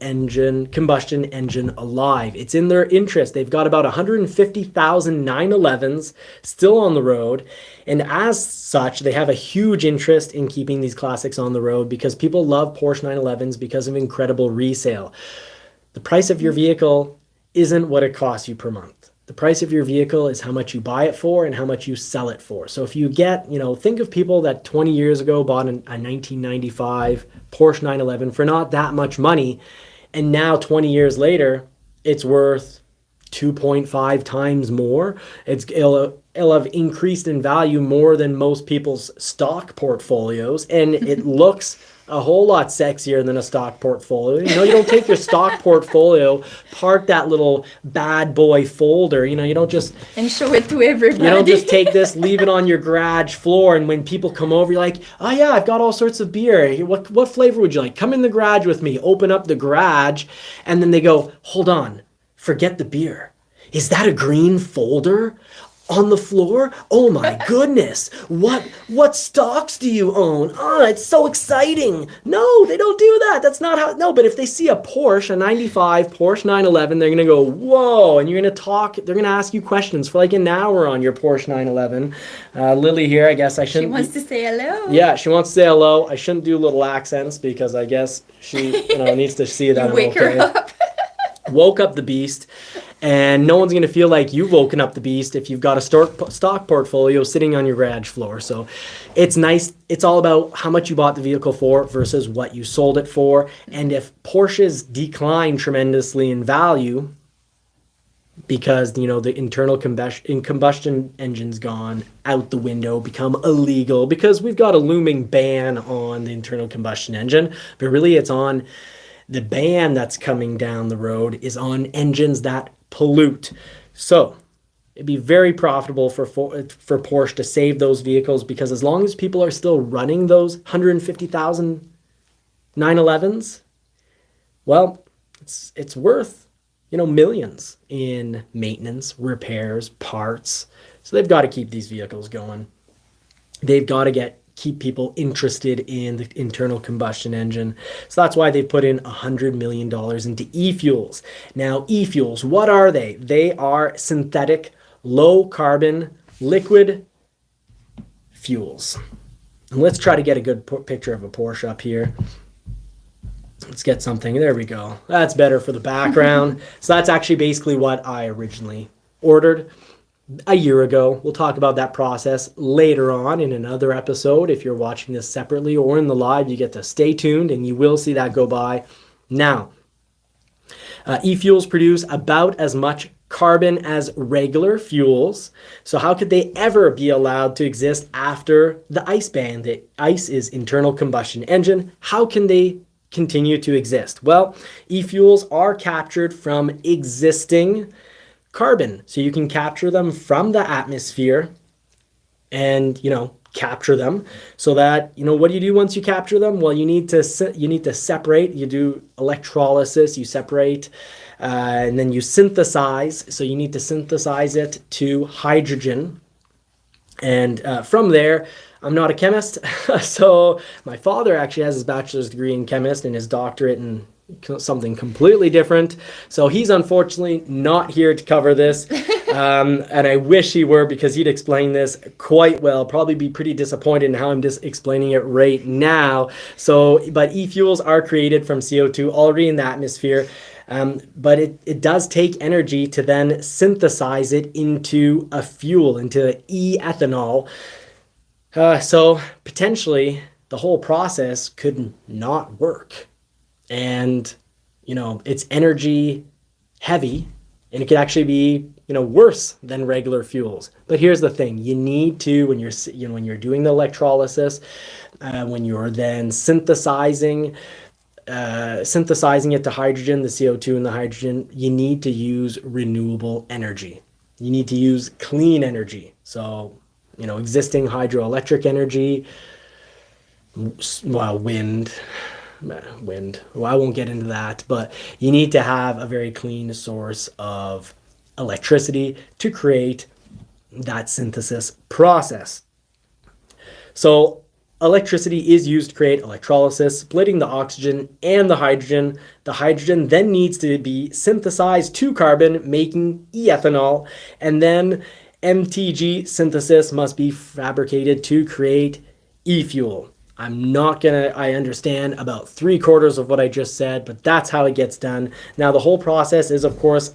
Speaker 1: combustion engine alive. It's in their interest. They've got about 150,000 911s still on the road, and as such, they have a huge interest in keeping these classics on the road because people love Porsche 911s because of incredible resale. The price of your vehicle isn't what it costs you per month. The price of your vehicle is how much you buy it for and how much you sell it for. So if you get, think of people that 20 years ago bought a 1995 Porsche 911 for not that much money, and now 20 years later, it's worth 2.5 times more. It'll have increased in value more than most people's stock portfolios, and it looks a whole lot sexier than a stock portfolio. You don't take your stock portfolio, park that little bad boy folder, you don't just...
Speaker 2: And show it to everybody.
Speaker 1: You don't just take this, leave it on your garage floor, and when people come over, you're like, oh yeah, I've got all sorts of beer. What flavor would you like? Come in the garage with me. Open up the garage, and then they go, hold on, forget the beer. Is that a green folder on the floor? Oh my goodness. What stocks do you own? Oh, it's so exciting. No, they don't do that. That's not how. No, but if they see a Porsche, a 95 Porsche 911, they're going to go, whoa. And you're going to talk. They're going to ask you questions for like an hour on your Porsche 911. Lily here, I guess I shouldn't.
Speaker 2: She wants to say hello.
Speaker 1: Yeah, she wants to say hello. I shouldn't do little accents because I guess she needs to see that I'm
Speaker 2: wake
Speaker 1: okay.
Speaker 2: her up.
Speaker 1: Woke up the beast. And no one's going to feel like you've woken up the beast if you've got a stock portfolio sitting on your garage floor. So it's nice. It's all about how much you bought the vehicle for versus what you sold it for. And if Porsches decline tremendously in value because, the internal combustion engine's gone out the window, become illegal because we've got a looming ban on the internal combustion engine, but really it's on the ban that's coming down the road is on engines that pollute. So it'd be very profitable for Porsche to save those vehicles because as long as people are still running those 150,000 911s, well, it's worth, millions in maintenance, repairs, parts. So they've got to keep these vehicles going. They've got to keep people interested in the internal combustion engine. So that's why they put in $100 million into e-fuels. Now, e-fuels, what are they? They are synthetic, low-carbon, liquid fuels. And let's try to get a good picture of a Porsche up here. Let's get something. There we go. That's better for the background. So that's actually basically what I originally ordered a year ago. We'll talk about that process later on in another episode. If you're watching this separately or in the live, you get to stay tuned and you will see that go by. Now, e-fuels produce about as much carbon as regular fuels. So how could they ever be allowed to exist after the ICE ban? The ICE is internal combustion engine. How can they continue to exist? Well, e-fuels are captured from existing carbon. So you can capture them from the atmosphere and, capture them so that, what do you do once you capture them? Well, you need to separate. You do electrolysis, you separate, and then you synthesize. So you need to synthesize it to hydrogen. And from there, I'm not a chemist. So my father actually has his bachelor's degree in chemist and his doctorate in something completely different. So he's unfortunately not here to cover this. And I wish he were, because he'd explain this quite well. Probably be pretty disappointed in how I'm just explaining it right now. But e-fuels are created from CO2 already in the atmosphere. But it does take energy to then synthesize it into a fuel, into e-ethanol. So potentially the whole process could not work. And, it's energy heavy, and it could actually be, worse than regular fuels. But here's the thing: you need to, when you're doing the electrolysis, when you're then synthesizing it to hydrogen, the CO2 and the hydrogen, you need to use renewable energy. You need to use clean energy. So, existing hydroelectric energy, well, wind. Well, I won't get into that, but you need to have a very clean source of electricity to create that synthesis process. So electricity is used to create electrolysis, splitting the oxygen and the hydrogen. The hydrogen then needs to be synthesized to carbon, making e-ethanol, and then MTG synthesis must be fabricated to create e-fuel. I understand about 3/4 of what I just said, but that's how it gets done. Now, the whole process is, of course,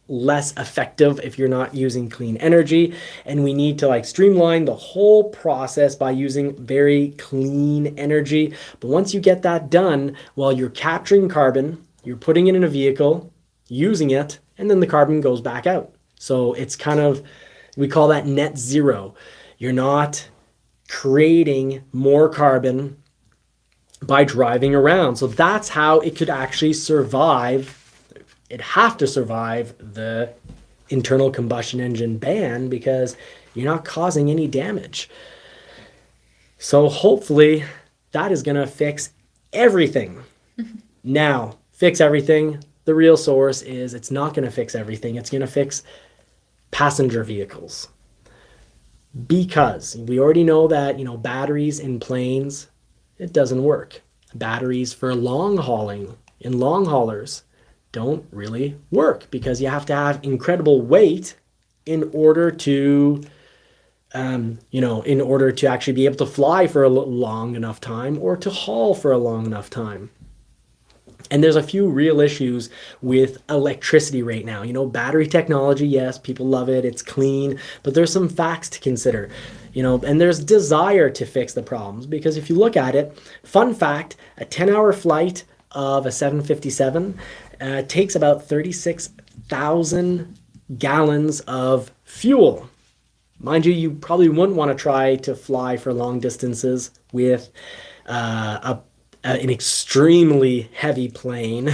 Speaker 1: less effective if you're not using clean energy, and we need to streamline the whole process by using very clean energy. But once you get that done, well, you're capturing carbon, you're putting it in a vehicle, using it, and then the carbon goes back out. So it's we call that net zero. You're not creating more carbon by driving around. So that's how it could actually survive. It'd have to survive the internal combustion engine ban, because you're not causing any damage. So hopefully that is going to fix everything. Now, fix everything. The real source is it's not going to fix everything. It's going to fix passenger vehicles. Because we already know that, batteries in planes, it doesn't work. Batteries for long hauling in long haulers don't really work, because you have to have incredible weight in order to, actually be able to fly for a long enough time or to haul for a long enough time. And there's a few real issues with electricity right now. Battery technology, yes, people love it, it's clean, but there's some facts to consider, and there's desire to fix the problems. Because if you look at it, fun fact, a 10-hour flight of a 757 takes about 36,000 gallons of fuel. Mind you, you probably wouldn't want to try to fly for long distances with an extremely heavy plane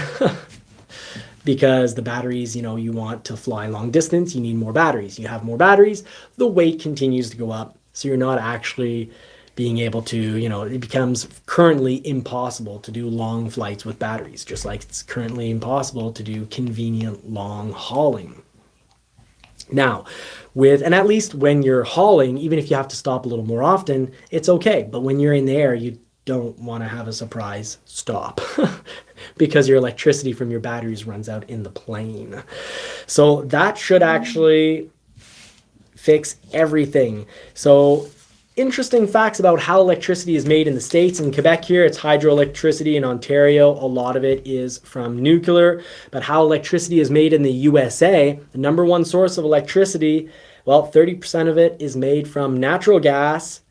Speaker 1: because the batteries, you want to fly long distance, you need more batteries. You have more batteries, the weight continues to go up. So you're not actually being able to, it becomes currently impossible to do long flights with batteries, just like it's currently impossible to do convenient long hauling. Now, and at least when you're hauling, even if you have to stop a little more often, it's okay. But when you're in the air, you don't want to have a surprise stop because your electricity from your batteries runs out in the plane. So that should actually fix everything. So interesting facts about how electricity is made in the States. In Quebec here, it's hydroelectricity. In Ontario, a lot of it is from nuclear. But how electricity is made in the USA, the number one source of electricity, well, 30% of it is made from natural gas.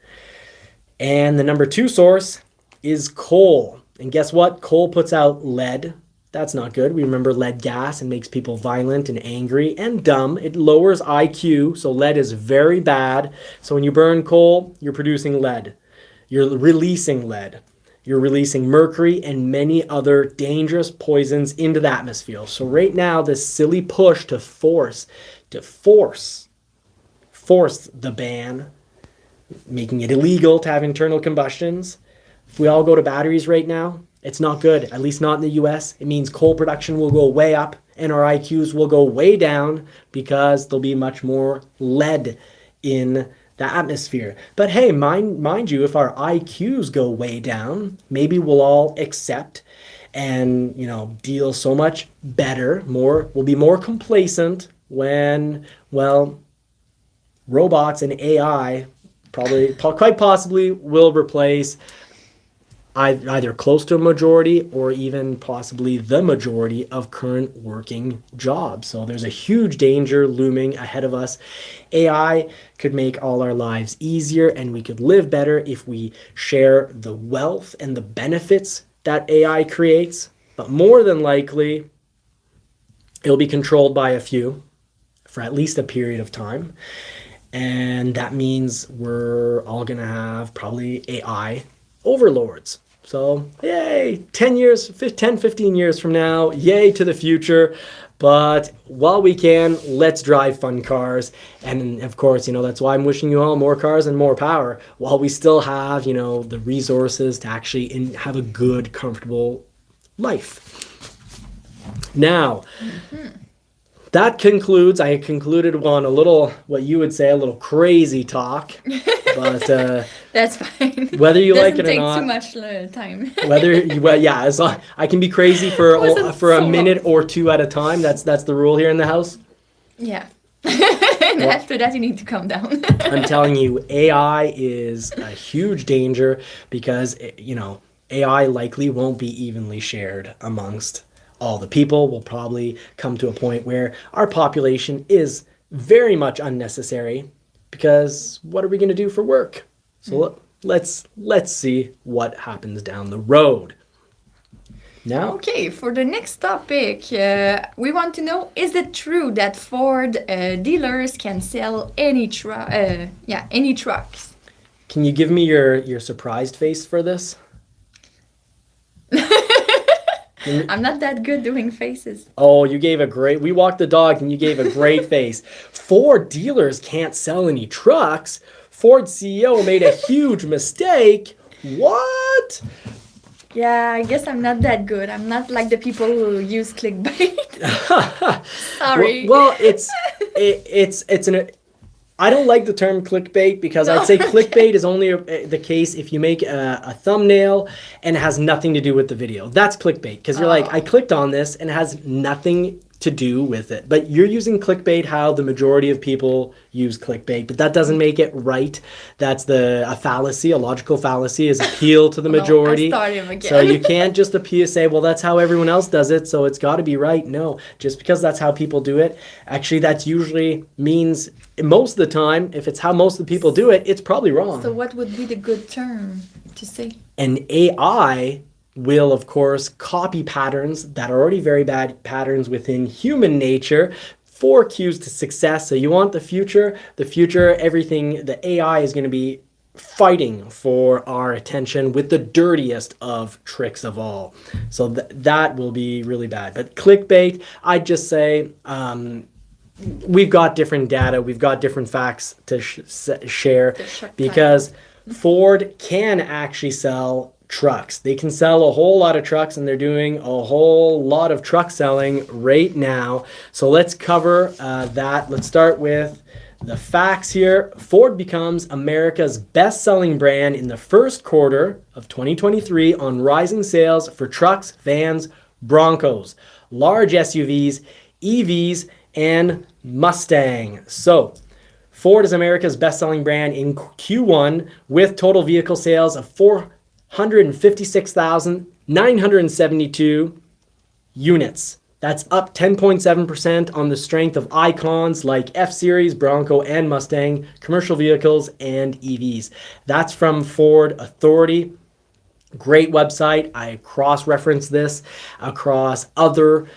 Speaker 1: And the number two source is coal. And guess what? Coal puts out lead. That's not good. We remember lead gas and makes people violent and angry and dumb. It lowers IQ, so lead is very bad. So when you burn coal, you're producing lead. You're releasing lead. You're releasing mercury and many other dangerous poisons into the atmosphere. So right now, this silly push to force the ban, making it illegal to have internal combustions. If we all go to batteries right now, it's not good, at least not in the US. It means coal production will go way up and our IQs will go way down because there'll be much more lead in the atmosphere. But hey, mind you, if our IQs go way down, maybe we'll all accept and, deal so much better, we'll be more complacent when, well, robots and AI quite possibly will replace either close to a majority or even possibly the majority of current working jobs. So there's a huge danger looming ahead of us. AI could make all our lives easier and we could live better if we share the wealth and the benefits that AI creates. But more than likely, it'll be controlled by a few for at least a period of time. And that means we're all going to have probably AI overlords. So, yay, 15 years from now, yay to the future. But while we can, let's drive fun cars. And of course, that's why I'm wishing you all more cars and more power while we still have, the resources to actually have a good, comfortable life. Now, that concludes, I concluded on a little, what you would say, a little crazy talk. But
Speaker 2: that's fine.
Speaker 1: Whether you like it or
Speaker 2: not,
Speaker 1: not,
Speaker 2: doesn't take too much time.
Speaker 1: As long, I can be crazy for a minute
Speaker 2: long.
Speaker 1: or two at a time. That's the rule here in the house.
Speaker 2: Yeah. And after that, you need to calm down.
Speaker 1: I'm telling you, AI is a huge danger because AI likely won't be evenly shared amongst all the people. Will probably come to a point where our population is very much unnecessary. Because what are we going to do for work? So let's see what happens down the road. Now,
Speaker 2: okay, for the next topic, we want to know: is it true that Ford dealers can sell any trucks?
Speaker 1: Can you give me your surprised face for this?
Speaker 2: I'm not that good doing faces.
Speaker 1: Oh, we walked the dog and you gave a great face. Ford dealers can't sell any trucks. Ford CEO made a huge mistake. What?
Speaker 2: Yeah, I guess I'm not that good. I'm not like the people who use clickbait. Sorry.
Speaker 1: Well, I don't like the term clickbait because I'd say clickbait is only the case if you make a thumbnail and it has nothing to do with the video. That's clickbait because you're like, I clicked on this and it has nothing to do with it. But you're using clickbait how the majority of people use clickbait, but that doesn't make it right. That's a fallacy, a logical fallacy is appeal to the majority.
Speaker 2: No, I started again.
Speaker 1: So you can't just say, well, that's how everyone else does it, so it's got to be right. No, just because that's how people do it, actually that usually means most of the time, if it's how most of the people do it, it's probably wrong.
Speaker 2: So what would be the good term to say?
Speaker 1: And AI will, of course, copy patterns that are already very bad patterns within human nature for cues to success. So you want the future, everything, the AI is going to be fighting for our attention with the dirtiest of tricks of all. So that will be really bad. But clickbait, I'd just say, we've got different data, we've got different facts to share because Ford can actually sell trucks. They can sell a whole lot of trucks and they're doing a whole lot of truck selling right now. So let's cover that. Let's start with the facts here. Ford becomes America's best-selling brand in the first quarter of 2023 on rising sales for trucks, vans, Broncos, large SUVs, EVs, and Mustang. So Ford is America's best-selling brand in Q1 with total vehicle sales of 456,972 units. That's up 10.7% on the strength of icons like F-Series, Bronco, and Mustang, commercial vehicles, and EVs. That's from Ford Authority. Great website. I cross-reference this across other,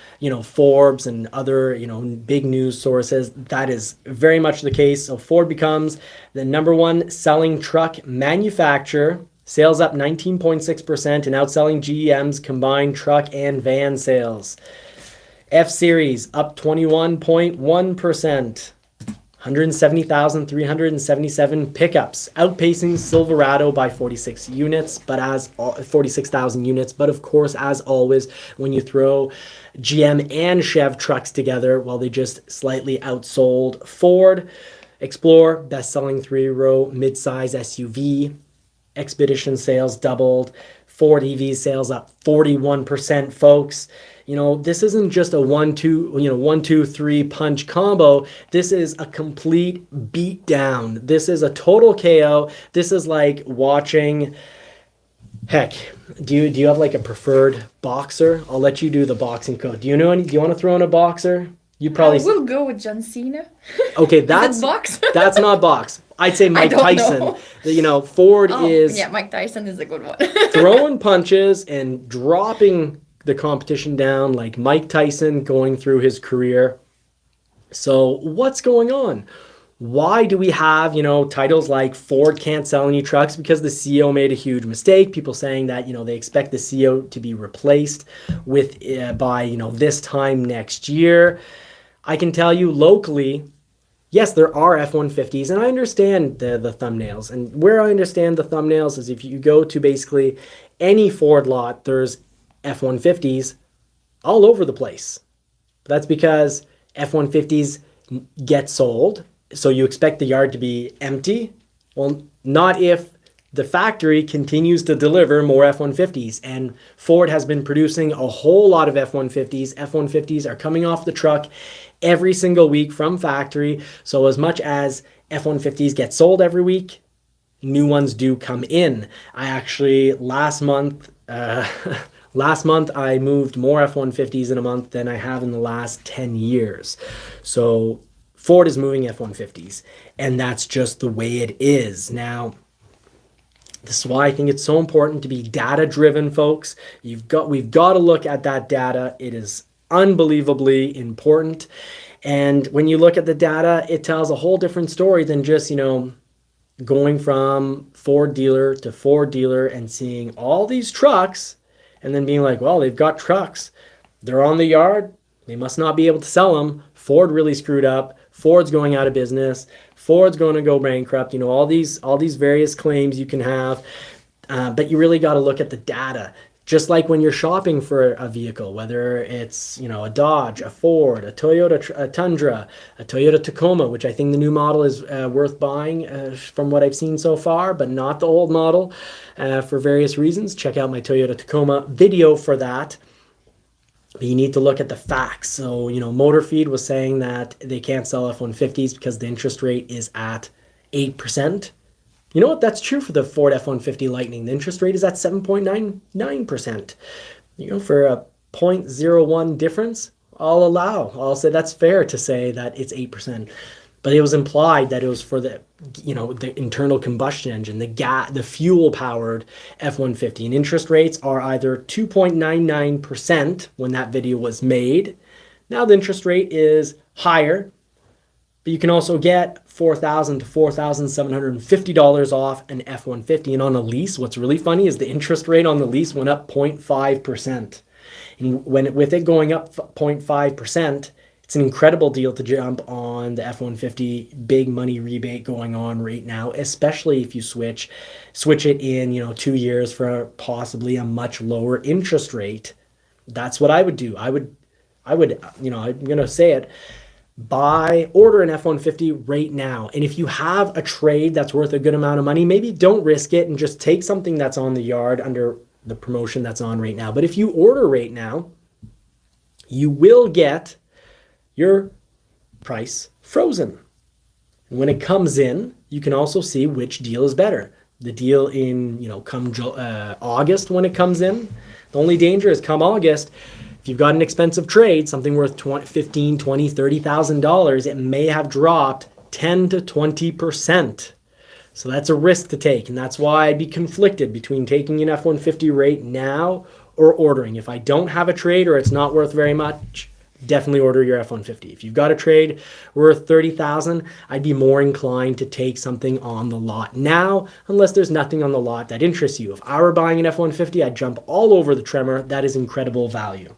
Speaker 1: Forbes and other, big news sources. That is very much the case. So Ford becomes the number one selling truck manufacturer. Sales up 19.6% and outselling GM's combined truck and van sales. F-Series up 21.1%. 170,377 pickups, outpacing Silverado by 46,000 units. But of course, as always, when you throw GM and Chev trucks together, well, they just slightly outsold Ford. Explorer, best-selling three-row mid-size SUV. Expedition sales doubled. Ford EV sales up 41%, folks. This isn't just a 1-2-3 punch combo. This is a complete beatdown. This is a total KO. This is like watching. Heck, do you have like a preferred boxer? I'll let you do the boxing code. Do you want to throw in a boxer? You probably.
Speaker 2: I will go with John Cena.
Speaker 1: Okay, that's
Speaker 2: box.
Speaker 1: That's not box. I'd say Mike Tyson.
Speaker 2: Know.
Speaker 1: Ford is.
Speaker 2: Yeah, Mike Tyson is a good one.
Speaker 1: Throwing punches and dropping the competition down like Mike Tyson going through his career. So what's going on? Why do we have, titles like Ford can't sell any trucks? Because the CEO made a huge mistake. People saying that, they expect the CEO to be replaced with by, this time next year. I can tell you locally, yes, there are F-150s, and I understand the thumbnails. And where I understand the thumbnails is if you go to basically any Ford lot, there's F-150s all over the place. That's because F-150s get sold, so you expect the yard to be empty. Well, not if the factory continues to deliver more F-150s. And Ford has been producing a whole lot of F-150s. F-150s are coming off the truck every single week from factory. So as much as F-150s get sold every week, new ones do come in. I actually, last month, I moved more F-150s in a month than I have in the last 10 years. So Ford is moving F-150s, and that's just the way it is. Now, this is why I think it's so important to be data-driven, folks. We've got to look at that data. It is unbelievably important. And when you look at the data, it tells a whole different story than just, going from Ford dealer to Ford dealer and seeing all these trucks and then being like, well, they've got trucks. They're on the yard. They must not be able to sell them. Ford really screwed up. Ford's going out of business. Ford's going to go bankrupt. All these various claims you can have. But you really got to look at the data. Just like when you're shopping for a vehicle, whether it's, a Dodge, a Ford, a Toyota a Tundra, a Toyota Tacoma, which I think the new model is worth buying from what I've seen so far, but not the old model for various reasons. Check out my Toyota Tacoma video for that. But you need to look at the facts. So, MotorFeed was saying that they can't sell F-150s because the interest rate is at 8%. You know what? That's true for the Ford F-150 Lightning. The interest rate is at 7.99%. For a 0.01 difference, I'll say that's fair to say that it's 8%. But it was implied that it was for the internal combustion engine, the fuel-powered F-150. And interest rates are either 2.99% when that video was made. Now the interest rate is higher, but you can also get $4,000 to $4,750 off an F-150. And on a lease, what's really funny is the interest rate on the lease went up 0.5%. And with it going up 0.5%, it's an incredible deal to jump on the F-150 big money rebate going on right now, especially if you switch it in 2 years for possibly a much lower interest rate. That's what I would do. I would I'm going to say it, order an F-150 right now. And if you have a trade that's worth a good amount of money, maybe don't risk it and just take something that's on the yard under the promotion that's on right now. But if you order right now, you will get your price frozen. And when it comes in, you can also see which deal is better. The deal in, come August when it comes in. The only danger is come August, if you've got an expensive trade, something worth $15,000, $20,000, $30,000, it may have dropped 10 to 20%. So that's a risk to take, and that's why I'd be conflicted between taking an F-150 right now or ordering. If I don't have a trade or it's not worth very much, definitely order your F-150. If you've got a trade worth $30,000, I'd be more inclined to take something on the lot now, unless there's nothing on the lot that interests you. If I were buying an F-150, I'd jump all over the Tremor. That is incredible value.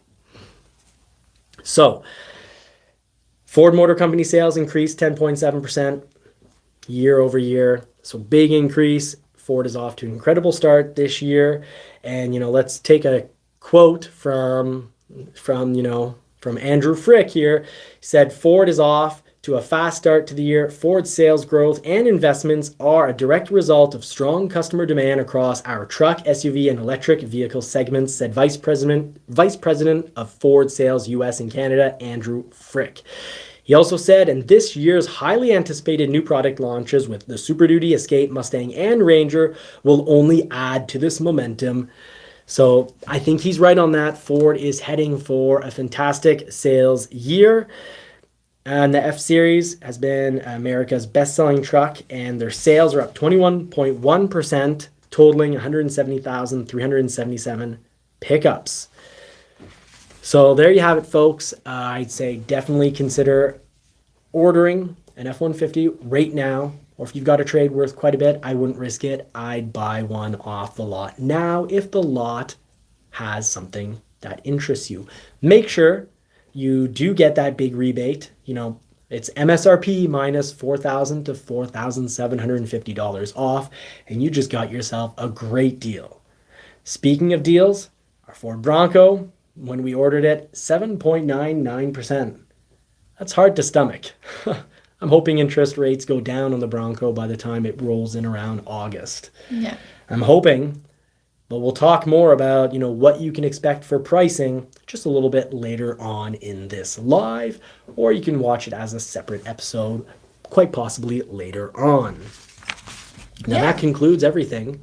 Speaker 1: So, Ford Motor Company sales increased 10.7% year over year. So big increase. Ford is off to an incredible start this year. And, let's take a quote from Andrew Frick here. He said, Ford is off to a fast start to the year. Ford's sales growth and investments are a direct result of strong customer demand across our truck, SUV, and electric vehicle segments, said Vice President of Ford Sales US and Canada, Andrew Frick. He also said, and this year's highly anticipated new product launches with the Super Duty, Escape, Mustang, and Ranger will only add to this momentum. So I think he's right on that. Ford is heading for a fantastic sales year. And the F-Series has been America's best-selling truck, and their sales are up 21.1%, totaling 170,377 pickups. So there you have it, folks. I'd say definitely consider ordering an F-150 right now. Or if you've got a trade worth quite a bit, I wouldn't risk it. I'd buy one off the lot now if the lot has something that interests you. Make sure you do get that big rebate. It's MSRP minus $4,000 to $4,750 off, and you just got yourself a great deal. Speaking of deals, our Ford Bronco, when we ordered it, 7.99%. That's hard to stomach. I'm hoping interest rates go down on the Bronco by the time it rolls in around August.
Speaker 2: Yeah.
Speaker 1: I'm hoping, but we'll talk more about, what you can expect for pricing just a little bit later on in this live, or you can watch it as a separate episode, quite possibly later on. Now that concludes everything.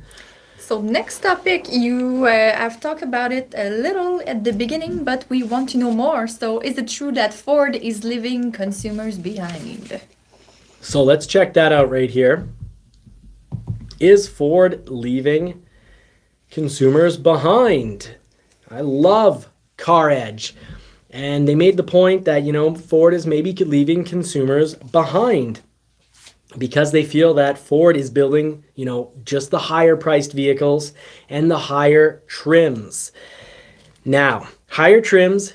Speaker 2: So next topic, you have talked about it a little at the beginning, but we want to know more. So is it true that Ford is leaving consumers behind?
Speaker 1: So let's check that out right here. Is Ford leaving consumers behind? I love Car Edge. And they made the point that, Ford is maybe leaving consumers behind, because they feel that Ford is building, just the higher priced vehicles and the higher trims. Now, higher trims,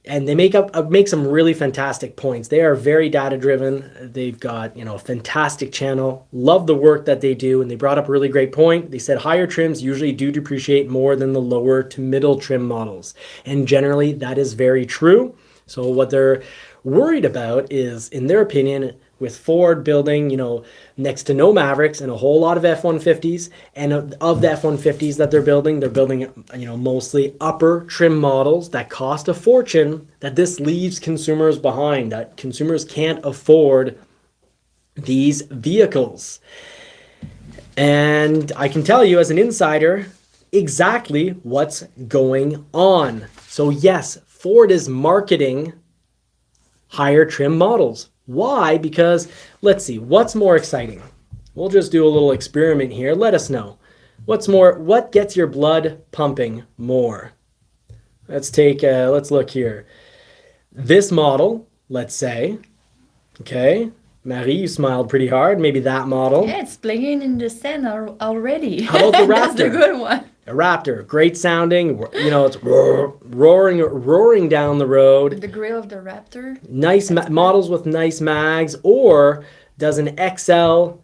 Speaker 1: and they make some really fantastic points. They are very data driven. They've got, a fantastic channel. Love the work that they do. And they brought up a really great point. They said higher trims usually do depreciate more than the lower to middle trim models. And generally that is very true. So what they're worried about is, in their opinion, with Ford building, next to no Mavericks and a whole lot of F-150s, and of the F-150s that they're building, mostly upper trim models that cost a fortune, that this leaves consumers behind, that consumers can't afford these vehicles. And I can tell you as an insider exactly what's going on. So yes, Ford is marketing higher trim models. Why? Because let's see, what's more exciting? We'll just do a little experiment here. Let us know. What gets your blood pumping more? Let's look here. This model, let's say, okay, Marie, you smiled pretty hard. Maybe that model.
Speaker 2: Yeah, it's playing in the sand already.
Speaker 1: How about the Raptor?
Speaker 2: That's the good one.
Speaker 1: A Raptor, great sounding. It's roaring down the road.
Speaker 2: The grill of the Raptor.
Speaker 1: Nice models with nice mags. Or does an XL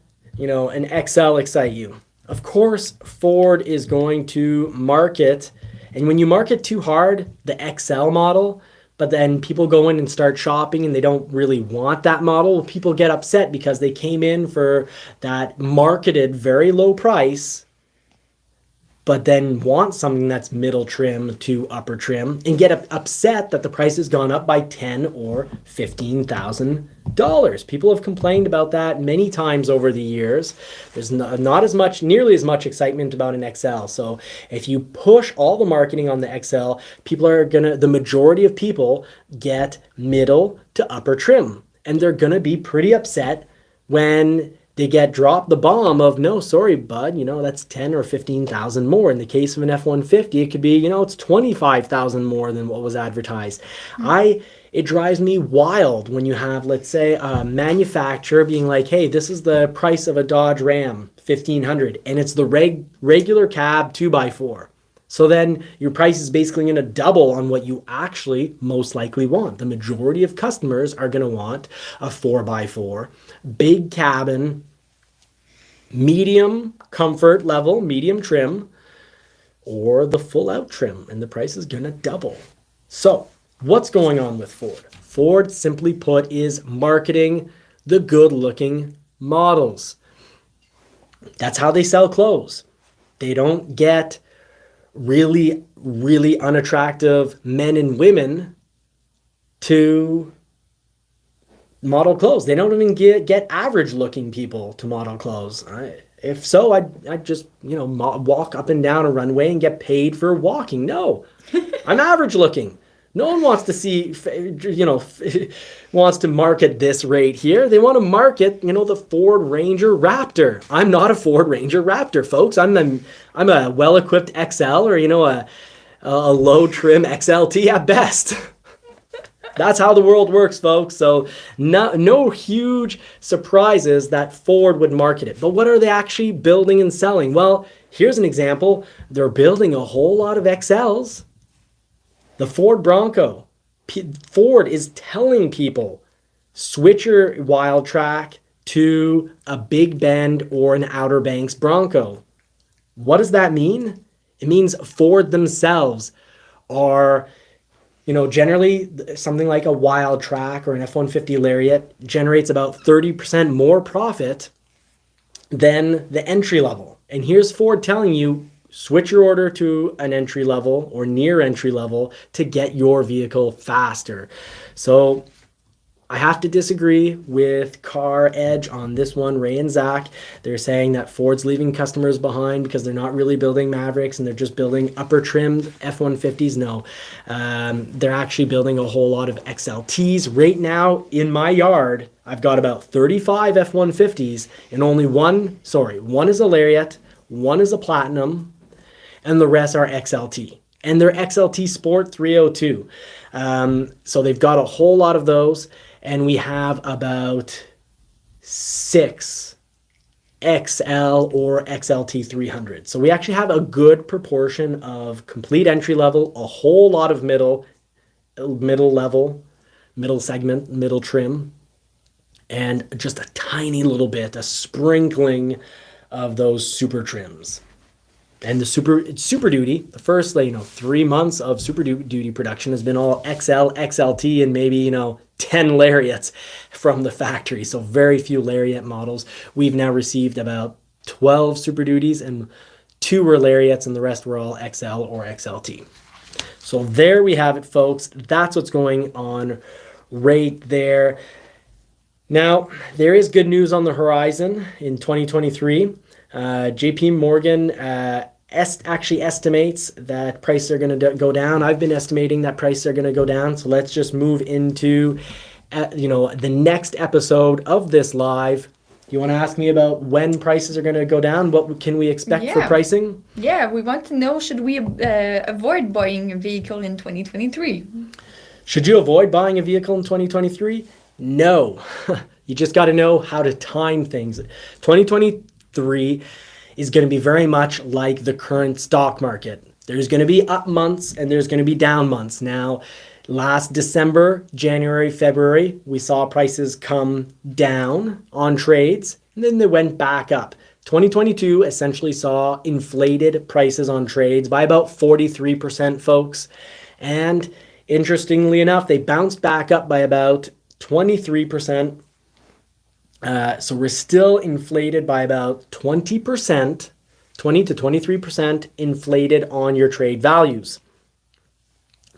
Speaker 1: excite you? Of course, Ford is going to market, and when you market too hard, the XL model, but then people go in and start shopping and they don't really want that model, people get upset because they came in for that marketed very low price, but then want something that's middle trim to upper trim and get upset that the price has gone up by $10,000 or $15,000. People have complained about that many times over the years. There's not nearly as much excitement about an XL. So if you push all the marketing on the XL, the majority of people get middle to upper trim, and they're gonna be pretty upset when they get dropped the bomb of, no, sorry, bud, that's 10 or 15,000 more. In the case of an F-150, it could be, it's 25,000 more than what was advertised. It drives me wild when you have, let's say, a manufacturer being like, hey, this is the price of a Dodge Ram 1500, and it's the regular cab 2x4. So then your price is basically going to double on what you actually most likely want. The majority of customers are going to want a 4x4, big cabin, medium comfort level, medium trim, or the full out trim, and the price is going to double. So what's going on with Ford? Ford, simply put, is marketing the good looking models. That's how they sell clothes. They don't get really, really unattractive men and women to model clothes. They don't even get average looking people to model clothes. If so, I'd just, walk up and down a runway and get paid for walking. No, I'm average looking. No one wants to see, wants to market this right here. They want to market, the Ford Ranger Raptor. I'm not a Ford Ranger Raptor, folks. I'm a well-equipped XL or, a low trim XLT at best. That's how the world works, folks. So no huge surprises that Ford would market it. But what are they actually building and selling? Well, here's an example. They're building a whole lot of XLs. The Ford Bronco. Ford is telling people, switch your Wildtrak to a Big Bend or an Outer Banks Bronco. What does that mean? It means Ford themselves are, generally something like a Wildtrak or an F-150 Lariat generates about 30% more profit than the entry level. And here's Ford telling you, switch your order to an entry level or near entry level to get your vehicle faster. So I have to disagree with Car Edge on this one, Ray and Zach. They're saying that Ford's leaving customers behind because they're not really building Mavericks and they're just building upper trimmed F-150s. No, they're actually building a whole lot of XLTs. Right now in my yard, I've got about 35 F-150s and only one is a Lariat, one is a Platinum, and the rest are XLT. And they're XLT Sport 302. So they've got a whole lot of those. And we have about 6 XL or XLT 300. So we actually have a good proportion of complete entry level, a whole lot of middle level, middle segment, middle trim, and just a tiny little bit, a sprinkling of those super trims. And the Super Duty, the first 3 months of Super Duty production has been all XL, XLT, and maybe 10 Lariats from the factory. So very few Lariat models. We've now received about 12 Super Duties and 2 were Lariats and the rest were all XL or XLT. So there we have it, folks. That's what's going on right there. Now, there is good news on the horizon in 2023. JP Morgan actually estimates that prices are going to go down. I've been estimating that prices are going to go down. So let's just move into the next episode of this live. You want to ask me about when prices are going to go down? What can we expect for pricing?
Speaker 2: Yeah, we want to know, should we avoid buying a vehicle in 2023?
Speaker 1: Should you avoid buying a vehicle in 2023? No. You just got to know how to time things. 2023 is going to be very much like the current stock market. There's going to be up months and there's going to be down months. Now, last December, January, February, we saw prices come down on trades and then they went back up. 2022 essentially saw inflated prices on trades by about 43%, folks. And interestingly enough, they bounced back up by about 23%. So we're still inflated by about 20%, 20 to 23% inflated on your trade values.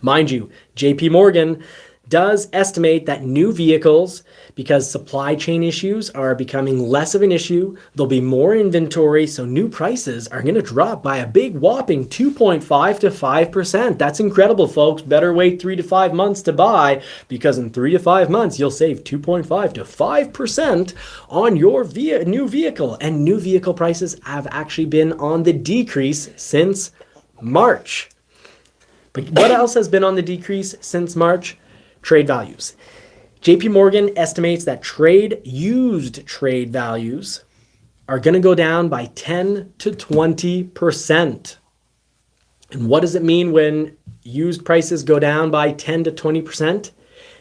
Speaker 1: Mind you, JP Morgan does estimate that new vehicles, because supply chain issues are becoming less of an issue, there'll be more inventory, so new prices are going to drop by a big whopping 2.5 to 5%. That's incredible, folks. Better wait 3 to 5 months to buy, because in 3 to 5 months, you'll save 2.5 to 5% on your new vehicle. And new vehicle prices have actually been on the decrease since March. But what else has been on the decrease since March? Trade values. JP Morgan estimates that used trade values are going to go down by 10 to 20%. And what does it mean when used prices go down by 10 to 20%? It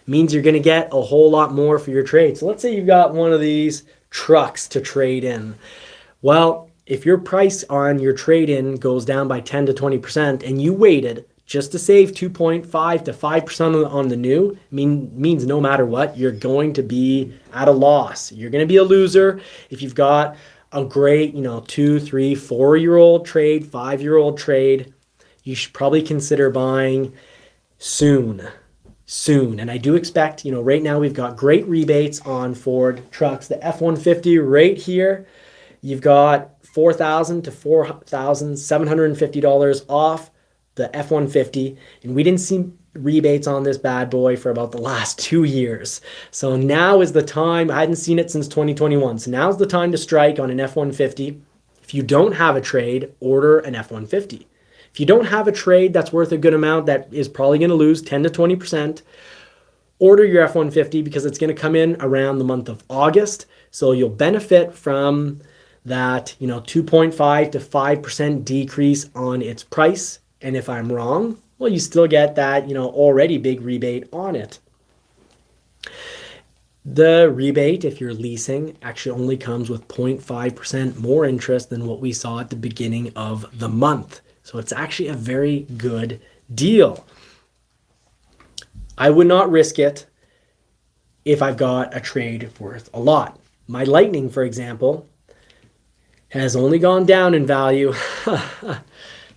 Speaker 1: means you're going to get a whole lot more for your trade. So let's say you've got one of these trucks to trade in. Well, if your price on your trade-in goes down by 10 to 20% and you waited just to save 2.5 to 5% on the new, means no matter what, you're going to be at a loss. You're going to be a loser if you've got a great, 2, 3, 4-year-old trade, 5-year-old trade. You should probably consider buying soon. And I do expect, right now we've got great rebates on Ford trucks. The F-150 right here, you've got $4,000 to $4,750 off the F-150, and we didn't see rebates on this bad boy for about the last 2 years. So now is the time. I hadn't seen it since 2021. So now's the time to strike on an F-150. If you don't have a trade, order an F-150. If you don't have a trade that's worth a good amount that is probably going to lose 10 to 20%, order your F-150 because it's going to come in around the month of August. So you'll benefit from that, 2.5 to 5% decrease on its price. And if I'm wrong, well, you still get that, already big rebate on it. The rebate, if you're leasing, actually only comes with 0.5% more interest than what we saw at the beginning of the month. So it's actually a very good deal. I would not risk it if I've got a trade worth a lot. My Lightning, for example, has only gone down in value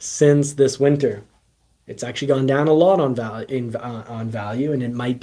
Speaker 1: since this winter. It's actually gone down a lot on value, and it might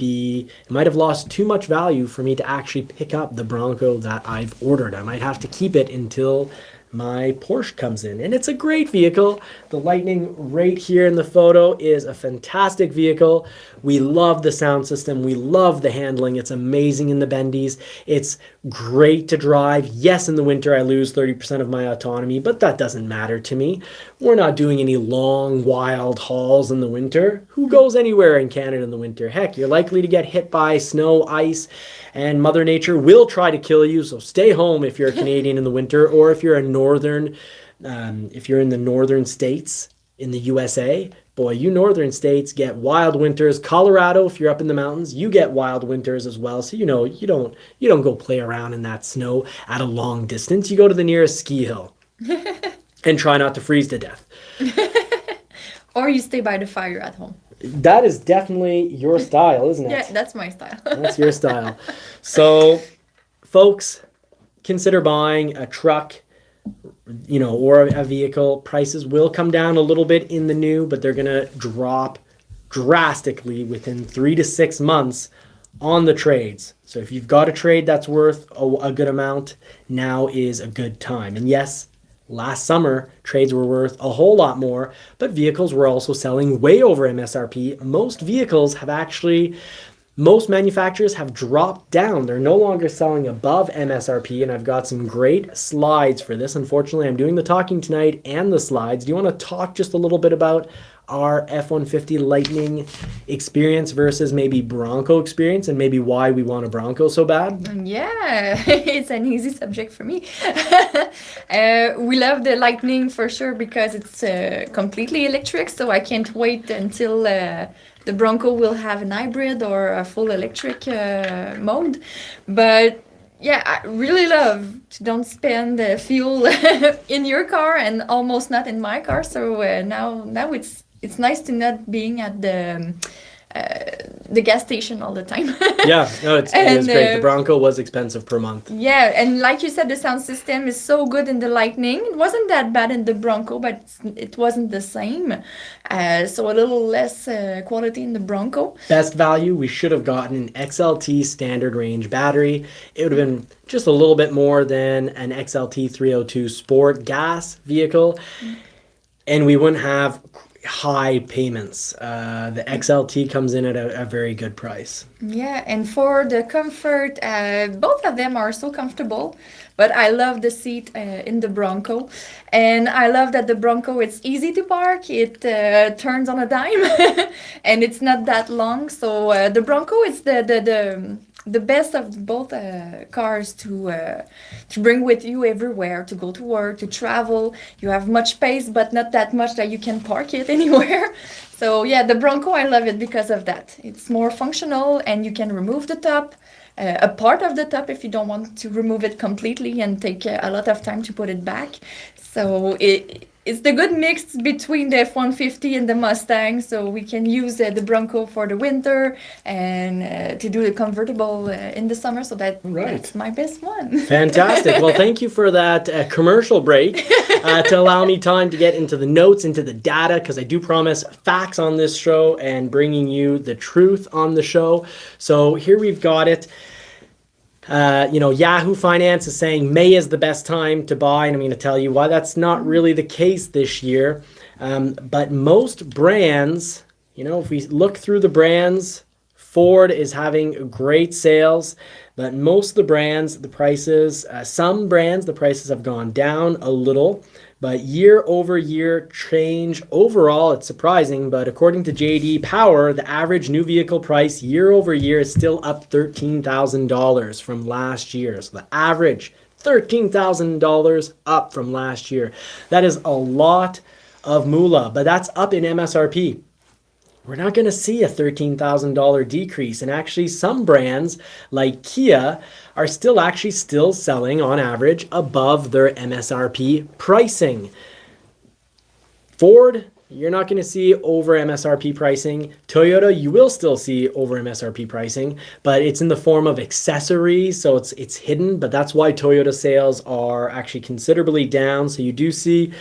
Speaker 1: have lost too much value for me to actually pick up the Bronco that I've ordered. I might have to keep it until my Porsche comes in, and it's a great vehicle. The Lightning right here in the photo is a fantastic vehicle. We love the sound system. We love the handling. It's amazing in the bendies. It's great to drive. Yes, in the winter I lose 30% of my autonomy, but that doesn't matter to me. We're not doing any long, wild hauls in the winter. Who goes anywhere in Canada in the winter? Heck, you're likely to get hit by snow, ice, and Mother Nature will try to kill you. So stay home if you're a Canadian in the winter, or if you're in the northern states in the USA. Boy, you northern states get wild winters. Colorado, if you're up in the mountains, you get wild winters as well. So you don't go play around in that snow at a long distance. You go to the nearest ski hill and try not to freeze to death.
Speaker 2: Or you stay by the fire at home.
Speaker 1: That is definitely your style, isn't it?
Speaker 2: Yeah, that's my style.
Speaker 1: That's your style. So, folks, consider buying a truck, or a vehicle. Prices will come down a little bit in the new, but they're going to drop drastically within 3 to 6 months on the trades. So if you've got a trade that's worth a good amount, now is a good time. And yes, last summer, trades were worth a whole lot more, but vehicles were also selling way over MSRP. Most manufacturers have dropped down. They're no longer selling above MSRP, and I've got some great slides for this. Unfortunately, I'm doing the talking tonight and the slides. Do you want to talk just a little bit about our F-150 Lightning experience versus maybe Bronco experience, and maybe why we want a Bronco so bad?
Speaker 2: Yeah, it's an easy subject for me. We love the Lightning for sure because it's completely electric, so I can't wait until the Bronco will have an hybrid or a full electric mode. But yeah, I really love to don't spend fuel in your car and almost not in my car. So now it's nice to not being at the the gas station all the time.
Speaker 1: Yeah, no, it was great. The
Speaker 2: uh,
Speaker 1: Bronco was expensive per month.
Speaker 2: yeah, and like you said, the sound system is so good in the Lightning. It wasn't that bad in the Bronco, but it wasn't the same. So a little less quality in the Bronco.
Speaker 1: Best value, we should have gotten an XLT standard range battery. It would have been just a little bit more than an XLT 302 Sport gas vehicle, and we wouldn't have high payments. The XLT comes in at a very good price.
Speaker 2: Yeah, and for the comfort, both of them are so comfortable, but I love the seat in the Bronco, and I love that the Bronco, it's easy to park, it turns on a dime, and it's not that long, so the Bronco is the best of both cars to bring with you everywhere, to go to work, to travel. You have much space, but not that much that you can park it anywhere. So yeah, the Bronco, I love it because of that. It's more functional, and you can remove the top, a part of the top if you don't want to remove it completely and take a lot of time to put it back. So it's the good mix between the F-150 and the Mustang. So we can use the Bronco for the winter and to do the convertible in the summer. So that's my best one.
Speaker 1: Fantastic. Well, thank you for that commercial break to allow me time to get into the notes, into the data, because I do promise facts on this show and bringing you the truth on the show. So here we've got it. Yahoo Finance is saying May is the best time to buy, and I'm going to tell you why that's not really the case this year. But most brands, if we look through the brands, Ford is having great sales, but most of the brands, the prices, some brands, the prices have gone down a little. But year over year change overall, it's surprising, but according to JD Power, the average new vehicle price year over year is still up $13,000 from last year. So the average $13,000 up from last year. That is a lot of moolah, but that's up in MSRP. We're not going to see a $13,000 decrease. And actually some brands like Kia are still selling on average above their MSRP pricing. Ford, you're not going to see over MSRP pricing. Toyota, you will still see over MSRP pricing, but it's in the form of accessories, so it's hidden, but that's why Toyota sales are actually considerably down. So you do see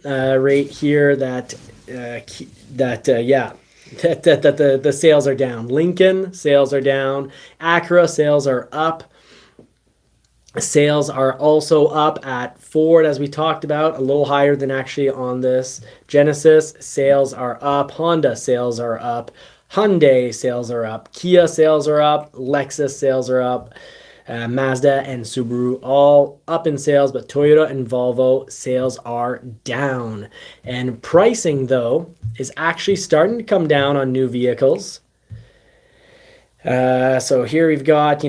Speaker 1: right here that the sales are down. Lincoln sales are down. Acura sales are up. Sales are also up at Ford, as we talked about, a little higher than actually on this. Genesis sales are up. Honda sales are up. Hyundai sales are up. Kia sales are up. Lexus sales are up. Mazda and Subaru all up in sales, but Toyota and Volvo sales are down. And pricing, though, is actually starting to come down on new vehicles. So here we've got,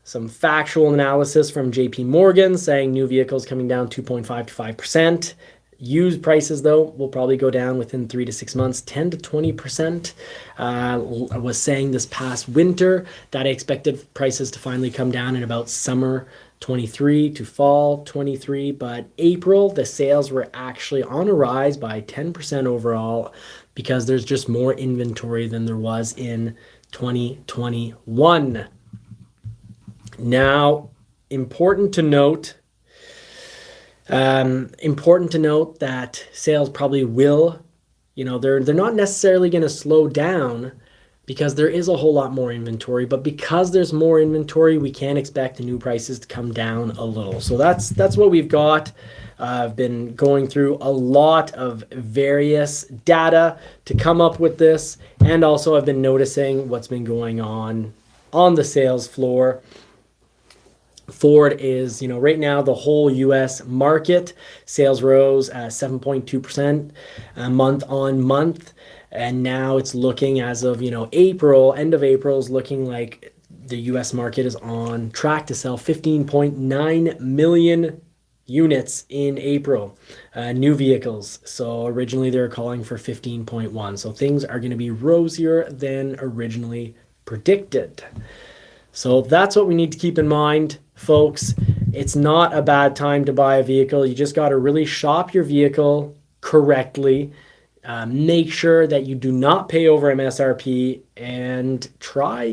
Speaker 1: some factual analysis from JP Morgan saying new vehicles coming down 2.5 to 5%. Used prices, though, will probably go down within 3 to 6 months, 10 to 20%. I was saying this past winter that I expected prices to finally come down in about summer 23 to fall 23, but April, the sales were actually on a rise by 10% overall because there's just more inventory than there was in 2021. Now, important to note that sales probably will, they're not necessarily going to slow down because there is a whole lot more inventory, but because there's more inventory, we can expect the new prices to come down a little. So that's what we've got. I've been going through a lot of various data to come up with this, and also I've been noticing what's been going on the sales floor. Ford is, right now the whole U.S. market sales rose 7.2% month on month. And now it's looking as of, April, end of April is looking like the U.S. market is on track to sell 15.9 million units in April, new vehicles. So originally they were calling for 15.1. So things are going to be rosier than originally predicted. So that's what we need to keep in mind, folks. It's not a bad time to buy a vehicle. You just got to really shop your vehicle correctly. Make sure that you do not pay over MSRP and try,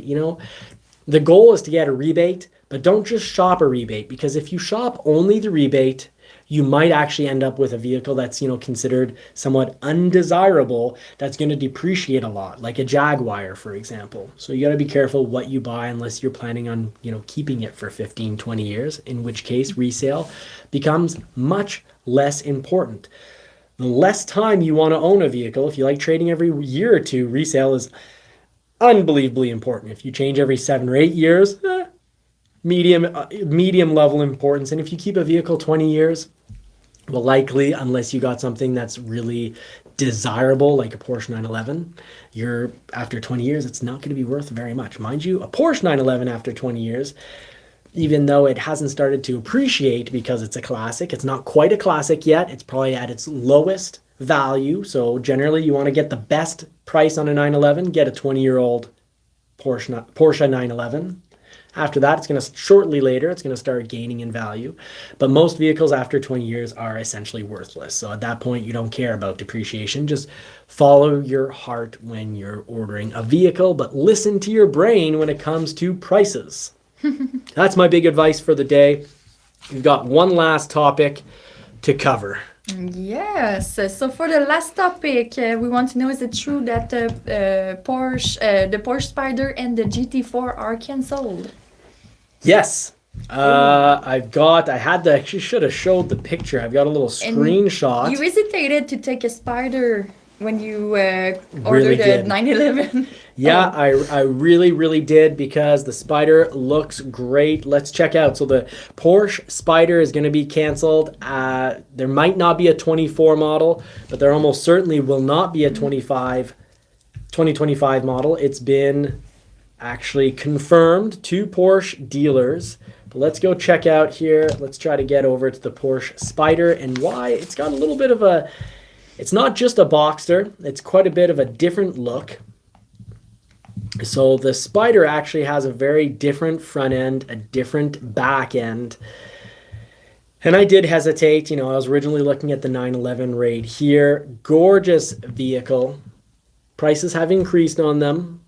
Speaker 1: the goal is to get a rebate, but don't just shop a rebate, because if you shop only the rebate, you might actually end up with a vehicle that's, considered somewhat undesirable, that's going to depreciate a lot, like a Jaguar, for example. So you got to be careful what you buy unless you're planning on, keeping it for 15, 20 years, in which case resale becomes much less important. The less time you want to own a vehicle, if you like trading every year or two, resale is unbelievably important. If you change every 7 or 8 years, medium level importance. And if you keep a vehicle 20 years, well, likely, unless you got something that's really desirable, like a Porsche 911, after 20 years, it's not going to be worth very much. Mind you, a Porsche 911 after 20 years, even though it hasn't started to appreciate because it's a classic, it's not quite a classic yet. It's probably at its lowest value. So generally, you want to get the best price on a 911, get a 20-year-old Porsche 911. After that, it's going to start gaining in value. But most vehicles after 20 years are essentially worthless. So at that point, you don't care about depreciation. Just follow your heart when you're ordering a vehicle, but listen to your brain when it comes to prices. That's my big advice for the day. We've got one last topic to cover.
Speaker 2: Yes. So for the last topic, we want to know: is it true that the Porsche Spider and the GT4 are canceled?
Speaker 1: Yes. I actually should have showed the picture. I've got a little screenshot.
Speaker 2: You hesitated to take a Spider when you ordered the 911.
Speaker 1: Yeah, I really, really did, because the Spider looks great. Let's check out. So the Porsche Spider is going to be canceled. There might not be a 24 model, but there almost certainly will not be a 2025 model. It's been actually confirmed to Porsche dealers. But let's go check out here. Let's try to get over to the Porsche Spider and why it's got a little bit of it's not just a Boxster. It's quite a bit of a different look. So the Spider actually has a very different front end, a different back end. And I did hesitate. I was originally looking at the 911 right here. Gorgeous vehicle. Prices have increased on them.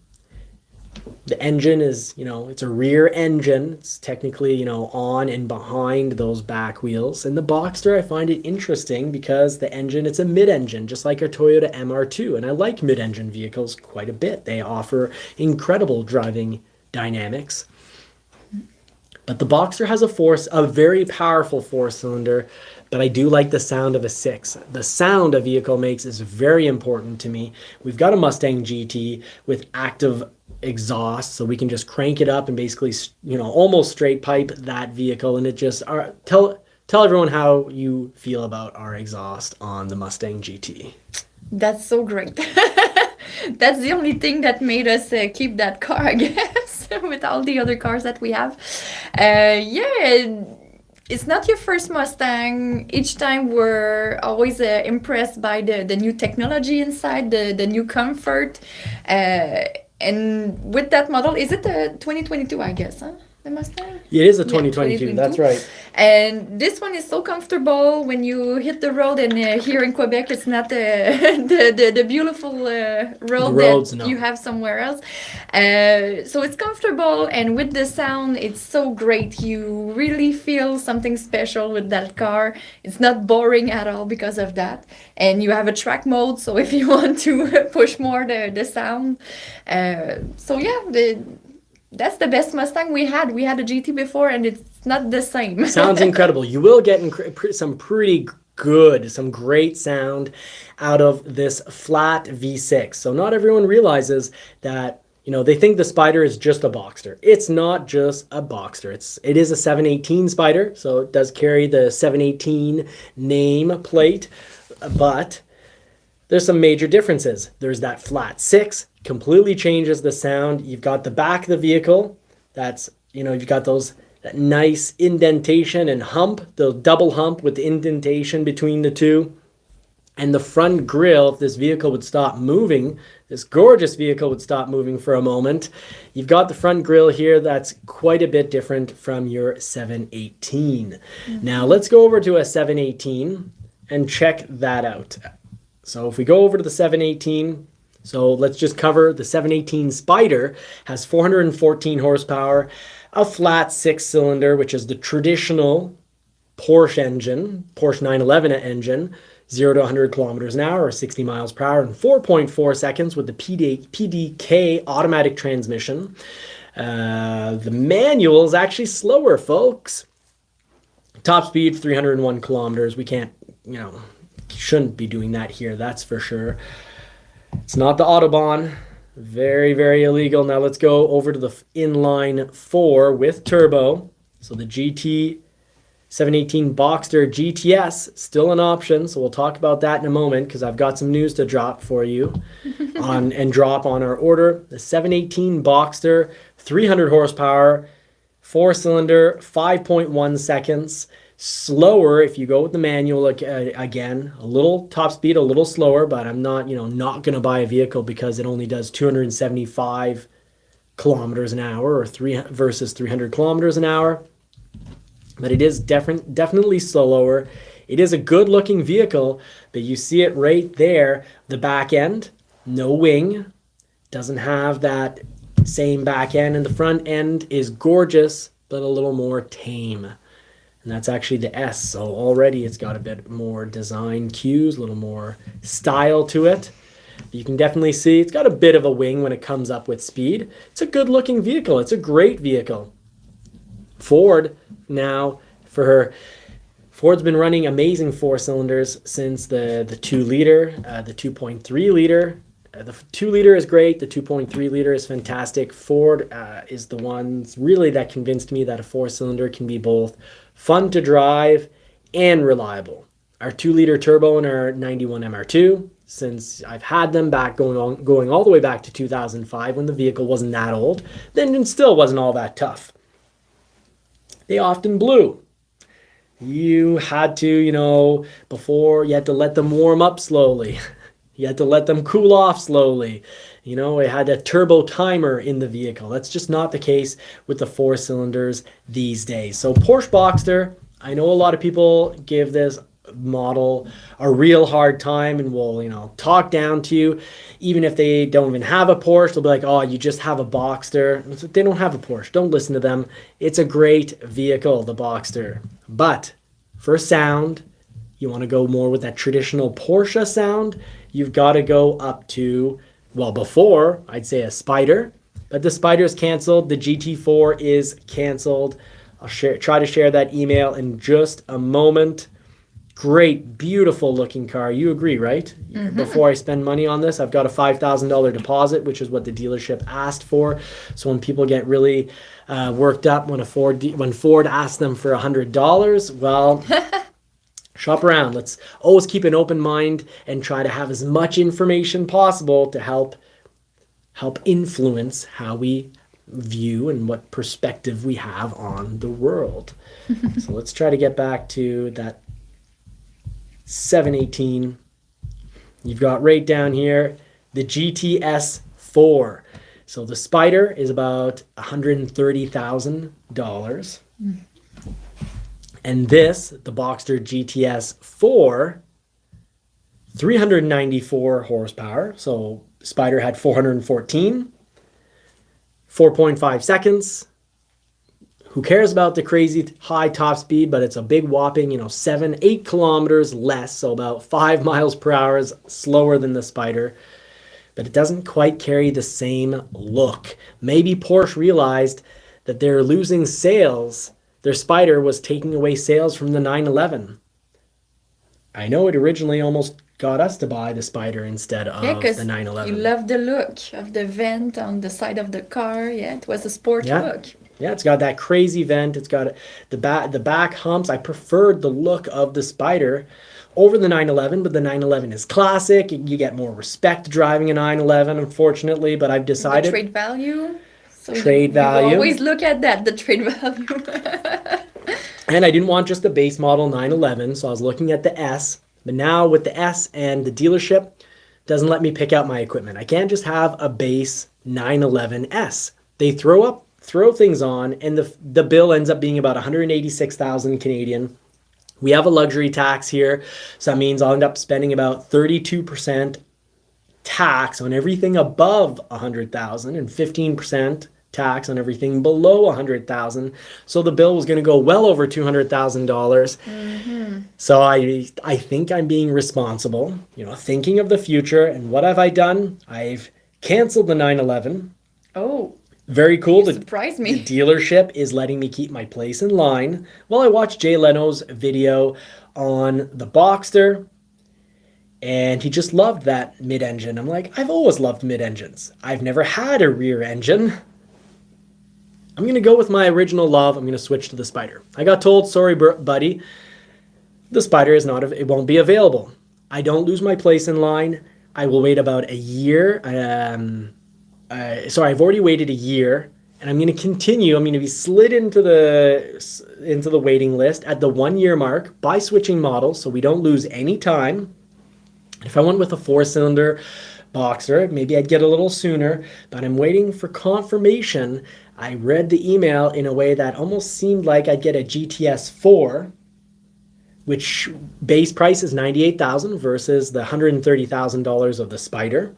Speaker 1: The engine is, it's a rear engine. It's technically, on and behind those back wheels. And the Boxster, I find it interesting because the engine, it's a mid-engine, just like our Toyota MR2. And I like mid-engine vehicles quite a bit. They offer incredible driving dynamics. But the Boxster has a very powerful 4-cylinder, but I do like the sound of a 6. The sound a vehicle makes is very important to me. We've got a Mustang GT with active exhaust, so we can just crank it up and basically, almost straight pipe that vehicle. And it just, tell everyone how you feel about our exhaust on the Mustang GT.
Speaker 2: That's so great. That's the only thing that made us keep that car, I guess, with all the other cars that we have. It's not your first Mustang. Each time we're always impressed by the new technology inside, the new comfort. And with that model, is it a 2022, I guess, huh? The Mustang?
Speaker 1: It is a 2022, that's right.
Speaker 2: And this one is so comfortable when you hit the road, and here in Quebec, it's not the beautiful road you have somewhere else. So it's comfortable, and with the sound, it's so great. You really feel something special with that car. It's not boring at all because of that. And you have a track mode, so if you want to push more the sound. That's the best Mustang we had. We had a GT before, and it's not the same.
Speaker 1: Sounds incredible. You will get some great sound out of this flat V6. So not everyone realizes that, they think the Spider is just a Boxster. It's not just a Boxster. It is a 718 Spider, so it does carry the 718 name plate, but there's some major differences. There's that flat 6, completely changes the sound. You've got the back of the vehicle. That's, you've got that nice indentation and hump, the double hump with the indentation between the two. And the front grille, if this vehicle would stop moving, this gorgeous vehicle would stop moving for a moment. You've got the front grille here that's quite a bit different from your 718. Mm-hmm. Now let's go over to a 718 and check that out. So if we go over to the 718, so let's just cover the 718 Spyder has 414 horsepower, a flat 6-cylinder, which is the traditional Porsche engine, Porsche 911 engine, 0 to 100 kilometers an hour or 60 miles per hour in 4.4 seconds with the PDK automatic transmission. The manual is actually slower, folks. Top speed 301 kilometers. We can't, shouldn't be doing that here, that's for sure. It's not the Autobahn. Very, very illegal. Now let's go over to the inline 4 with turbo. So the GT 718 Boxster GTS, still an option. So we'll talk about that in a moment because I've got some news to drop for you drop on our order. The 718 Boxster, 300 horsepower, 4-cylinder, 5.1 seconds. Slower if you go with the manual again. A little top speed, a little slower, but I'm not, not going to buy a vehicle because it only does 275 kilometers an hour or versus 300 kilometers an hour. But it is definitely slower. It is a good looking vehicle, but you see it right there. The back end, no wing, doesn't have that same back end, and the front end is gorgeous, but a little more tame. And that's actually the S. So already it's got a bit more design cues, a little more style to it. You can definitely see it's got a bit of a wing when it comes up with speed. It's a good looking vehicle. It's a great vehicle. Ford now, Ford's been running amazing 4-cylinders since the 2-liter, the 2.3 liter. The 2-liter is great. The 2.3 liter is fantastic. Ford is the ones really that convinced me that a 4-cylinder can be both fun to drive and reliable. Our 2-liter turbo and our 91 MR2, since I've had them back going all the way back to 2005 when the vehicle wasn't that old, then it still wasn't all that tough. They often blew. You had to, before you had to let them warm up slowly. You had to let them cool off slowly. It had a turbo timer in the vehicle. That's just not the case with the 4-cylinders these days. So Porsche Boxster, I know a lot of people give this model a real hard time and will, talk down to you. Even if they don't even have a Porsche, they'll be like, oh, you just have a Boxster. They don't have a Porsche. Don't listen to them. It's a great vehicle, the Boxster. But for sound, you want to go more with that traditional Porsche sound, you've got to go up to, before, I'd say a Spyder. But the Spyder is canceled. The GT4 is canceled. I'll try to share that email in just a moment. Great, beautiful looking car. You agree, right? Mm-hmm. Before I spend money on this, I've got a $5,000 deposit, which is what the dealership asked for. So when people get really worked up when Ford asks them for $100, well, shop around. Let's always keep an open mind and try to have as much information possible to help influence how we view and what perspective we have on the world. So let's try to get back to that 718. You've got right down here the GTS 4. So the Spyder is about $130,000. And this, the Boxster GTS 4, 394 horsepower. So Spyder had 414, 4.5 seconds. Who cares about the crazy high top speed, but it's a big whopping, 7-8 kilometers less, so about 5 miles per hour is slower than the Spyder. But it doesn't quite carry the same look. Maybe Porsche realized that they're losing sales. Their Spyder was taking away sales from the 911. I know it originally almost got us to buy the Spyder instead of the 911.
Speaker 2: You love the look of the vent on the side of the car. Yeah, it was a sport look.
Speaker 1: Yeah, it's got that crazy vent. It's got the back humps. I preferred the look of the Spyder over the 911, but the 911 is classic. You get more respect driving a 911, unfortunately, but I've decided...
Speaker 2: The trade value? So
Speaker 1: trade value.
Speaker 2: You always look at that, the trade value.
Speaker 1: And I didn't want just the base model 911, so I was looking at the S. But now with the S and the dealership, doesn't let me pick out my equipment. I can't just have a base 911S. They throw things on, and the bill ends up being about 186,000 Canadian. We have a luxury tax here, so that means I'll end up spending about 32% tax on everything above 100,000 and 15% tax on everything below 100,000. So the bill was going to go well over $200,000. So I think I'm being responsible, thinking of the future. And what have I done? I've canceled the 911.
Speaker 2: Oh,
Speaker 1: Very cool.
Speaker 2: you surprised me.
Speaker 1: The dealership is letting me keep my place in line. Well, I watched Jay Leno's video on the Boxster, and he just loved that mid-engine. I'm like, I've always loved mid-engines. I've never had a rear engine. I'm going to go with my original love. I'm going to switch to the Spider. I got told, sorry, buddy, the Spider is not, it won't be available. I don't lose my place in line. I will wait about a year. So I've already waited a year, and I'm going to continue. I'm going to be slid into the waiting list at the 1 year mark by switching models, so we don't lose any time. If I went with a 4-cylinder Boxster, maybe I'd get a little sooner, but I'm waiting for confirmation. I read the email in a way that almost seemed like I'd get a GTS 4, which base price is $98,000 versus the $130,000 of the Spider.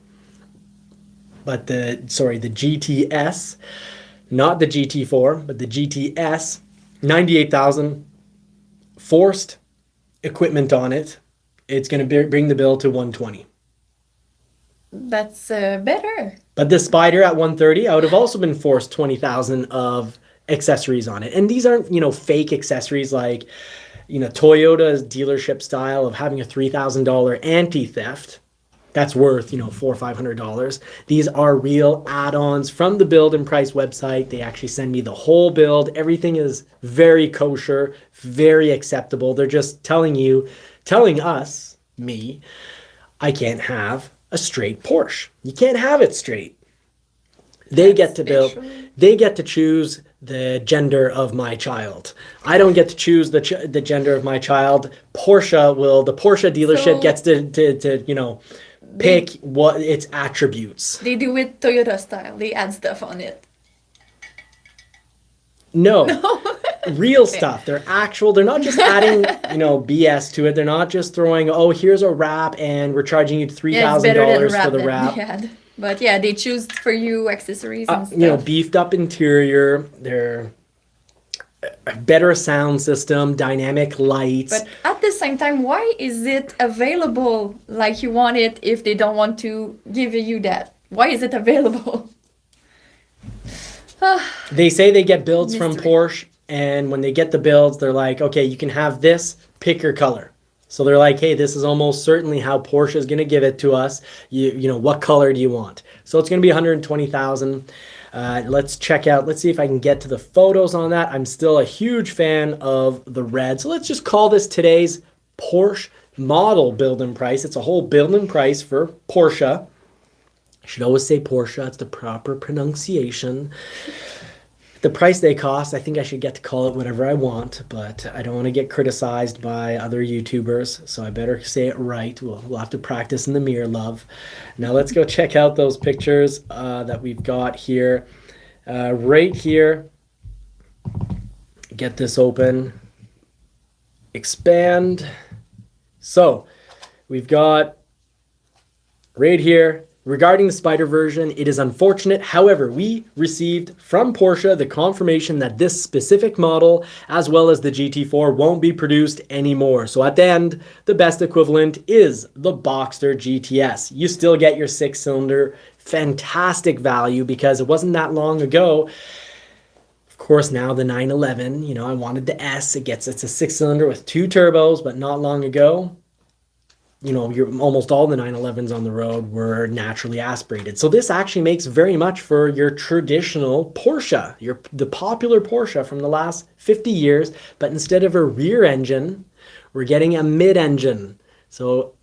Speaker 1: But the GTS, not the GT4, but the GTS, $98,000, forced equipment on it. It's going to bring the bill to $120,000.
Speaker 2: That's better.
Speaker 1: But the Spider at $130,000, I would have also been forced $20,000 of accessories on it. And these aren't, fake accessories like, Toyota's dealership style of having a $3,000 anti-theft. That's worth, $400 or $500. These are real add-ons from the Build and Price website. They actually send me the whole build. Everything is very kosher, very acceptable. They're just telling us, me, I can't have a straight Porsche. You can't have it straight. They get to build. They get to choose the gender of my child. I don't get to choose the gender of my child. The Porsche dealership gets to pick what its attributes.
Speaker 2: They do it Toyota style. They add stuff on it.
Speaker 1: No. Real stuff. They're not just adding, BS to it. They're not just throwing, here's a wrap and we're charging you $3,000 for the wrap.
Speaker 2: But yeah, they choose for you accessories and stuff.
Speaker 1: Beefed up interior. They're a better sound system, dynamic lights.
Speaker 2: But at the same time, why is it available like you want it if they don't want to give you that? Why is it available?
Speaker 1: They say they get builds from Porsche, and when they get the builds, they're like, okay, you can have this, pick your color. So they're like, hey, this is almost certainly how Porsche is going to give it to us. What color do you want? So it's going to be $120,000. Let's see if I can get to the photos on that. I'm still a huge fan of the red. So let's just call this today's Porsche model build and price. It's a whole build and price for Porsche. I should always say Porsche. It's the proper pronunciation. The price they cost, I think I should get to call it whatever I want, but I don't want to get criticized by other YouTubers, so I better say it right. We'll have to practice in the mirror, love. Now let's go check out those pictures that we've got here. Right here, get this open, expand. So we've got right here, regarding the Spider version, it is unfortunate. However, we received from Porsche the confirmation that this specific model, as well as the GT4, won't be produced anymore. So at the end, the best equivalent is the Boxster GTS. You still get your 6-cylinder, fantastic value, because it wasn't that long ago. Of course, now the 911, I wanted the S. It's a 6-cylinder with 2 turbos, but not long ago, almost all the 911s on the road were naturally aspirated. So this actually makes very much for your traditional Porsche, the popular Porsche from the last 50 years. But instead of a rear engine, we're getting a mid-engine. So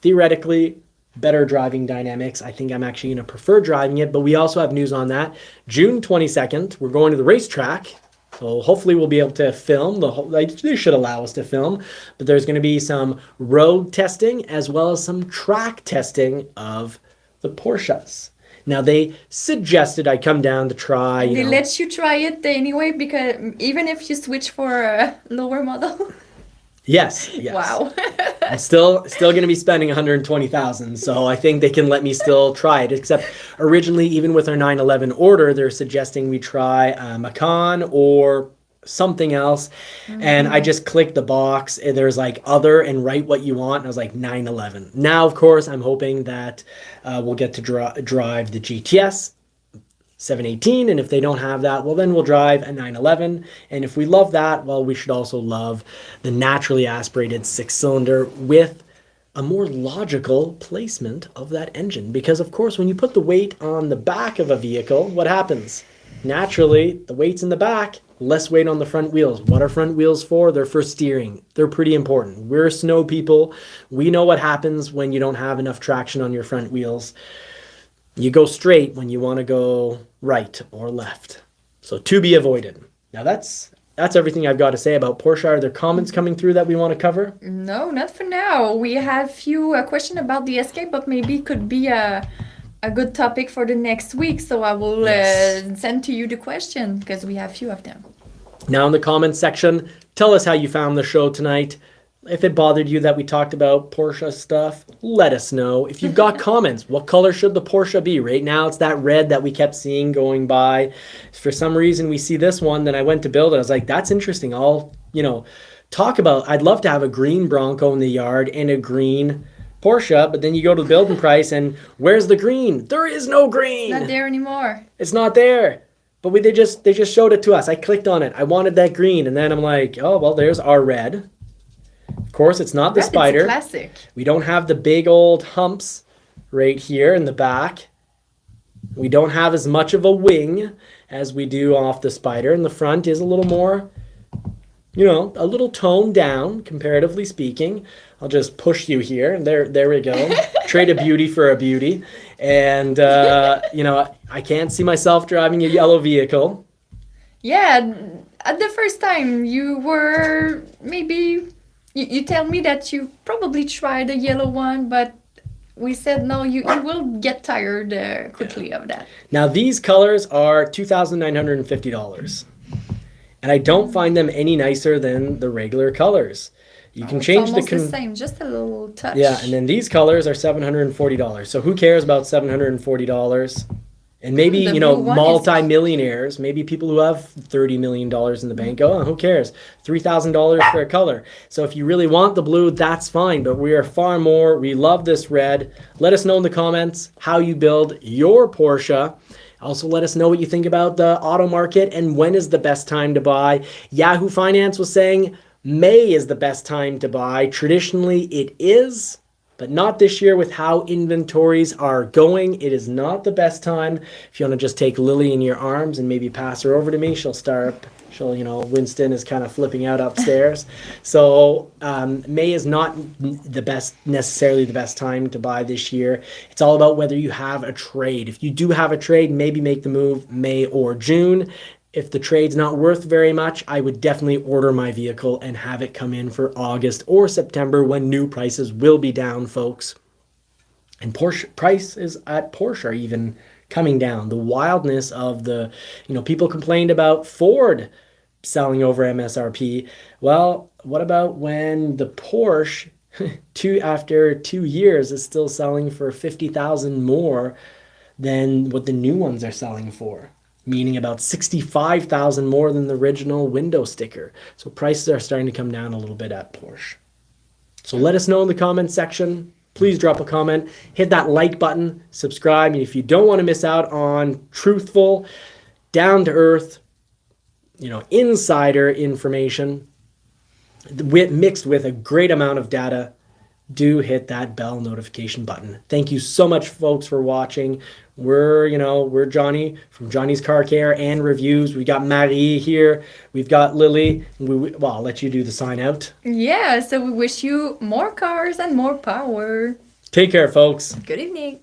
Speaker 1: theoretically, better driving dynamics. I think I'm actually going to prefer driving it. But we also have news on that. June 22nd, we're going to the racetrack. So hopefully we'll be able to film. They should allow us to film, but there's going to be some road testing as well as some track testing of the Porsches. Now they suggested I come down to try.
Speaker 2: They let you try it anyway, because even if you switch for a lower model.
Speaker 1: Yes, yes.
Speaker 2: Wow.
Speaker 1: I'm still going to be spending 120,000, so I think they can let me still try it. Except originally, even with our 911 order, they're suggesting we try Macan or something else, and I just clicked the box. And there's like other and write what you want, and I was like 911. Now, of course, I'm hoping that we'll get to drive the GTS 718, and if they don't have that, well, then we'll drive a 911, and if we love that, well, we should also love the naturally aspirated 6-cylinder with a more logical placement of that engine, because of course when you put the weight on the back of a vehicle, what happens? Naturally, the weight's in the back, less weight on the front wheels. What are front wheels for? They're for steering. They're pretty important. We're snow people. We know what happens when you don't have enough traction on your front wheels. You go straight when you want to go right or left. So to be avoided. Now that's everything I've got to say about Porsche. Are there comments coming through that we want to cover?
Speaker 2: No, not for now. We have few questions about the Escape, but maybe could be a good topic for the next week. So I will send to you the question because we have few of them.
Speaker 1: Now in the comments section, tell us how you found the show tonight. If it bothered you that we talked about Porsche stuff, let us know. If you've got comments, what color should the Porsche be? Right now, it's that red that we kept seeing going by. If for some reason we see this one, then I went to build it. I was like, that's interesting. I'll, talk about, I'd love to have a green Bronco in the yard and a green Porsche, but then you go to the building price and where's the green? There is no green.
Speaker 2: Not there anymore.
Speaker 1: It's not there. But they just showed it to us. I clicked on it. I wanted that green. And then I'm like, oh, well, there's our red. Of course, it's not the Spider.
Speaker 2: It's a classic.
Speaker 1: We don't have the big old humps right here in the back. We don't have as much of a wing as we do off the Spider. And the front is a little more, a little toned down, comparatively speaking. I'll just push you here. And there we go. Trade a beauty for a beauty. And, I can't see myself driving a yellow vehicle.
Speaker 2: Yeah, at the first time you were maybe... You tell me that you probably tried the yellow one, but we said no, you will get tired quickly of that.
Speaker 1: Now these colors are $2,950. And I don't find them any nicer than the regular colors. You can change
Speaker 2: the same, just a little touch.
Speaker 1: Yeah, and then these colors are $740. So who cares about $740? And maybe, multi-millionaires, maybe people who have $30 million in the bank, who cares? $3,000 for a color. So if you really want the blue, that's fine. But we are far more. We love this red. Let us know in the comments how you build your Porsche. Also, let us know what you think about the auto market and when is the best time to buy. Yahoo Finance was saying May is the best time to buy. Traditionally, it is. But not this year with how inventories are going. It is not the best time. If you want to just take Lily in your arms and maybe pass her over to me, Winston is kind of flipping out upstairs. So May is not necessarily the best time to buy this year. It's all about whether you have a trade. If you do have a trade, maybe make the move May or June. If the trade's not worth very much, I would definitely order my vehicle and have it come in for August or September when new prices will be down, folks. And Porsche prices at Porsche are even coming down. The wildness of people complained about Ford selling over MSRP. Well, what about when the Porsche, after 2 years, is still selling for $50,000 more than what the new ones are selling for? Meaning about $65,000 more than the original window sticker. So prices are starting to come down a little bit at Porsche. So let us know in the comment section. Please drop a comment, hit that like button, subscribe. And if you don't want to miss out on truthful, down-to-earth, insider information mixed with a great amount of data, do hit that bell notification button. Thank you so much, folks, for watching. We're Johnny from Johnny's Car Care and Reviews. We got Marie here. We've got Lily. I'll let you do the sign out.
Speaker 2: Yeah, so we wish you more cars and more power.
Speaker 1: Take care, folks.
Speaker 2: Good evening.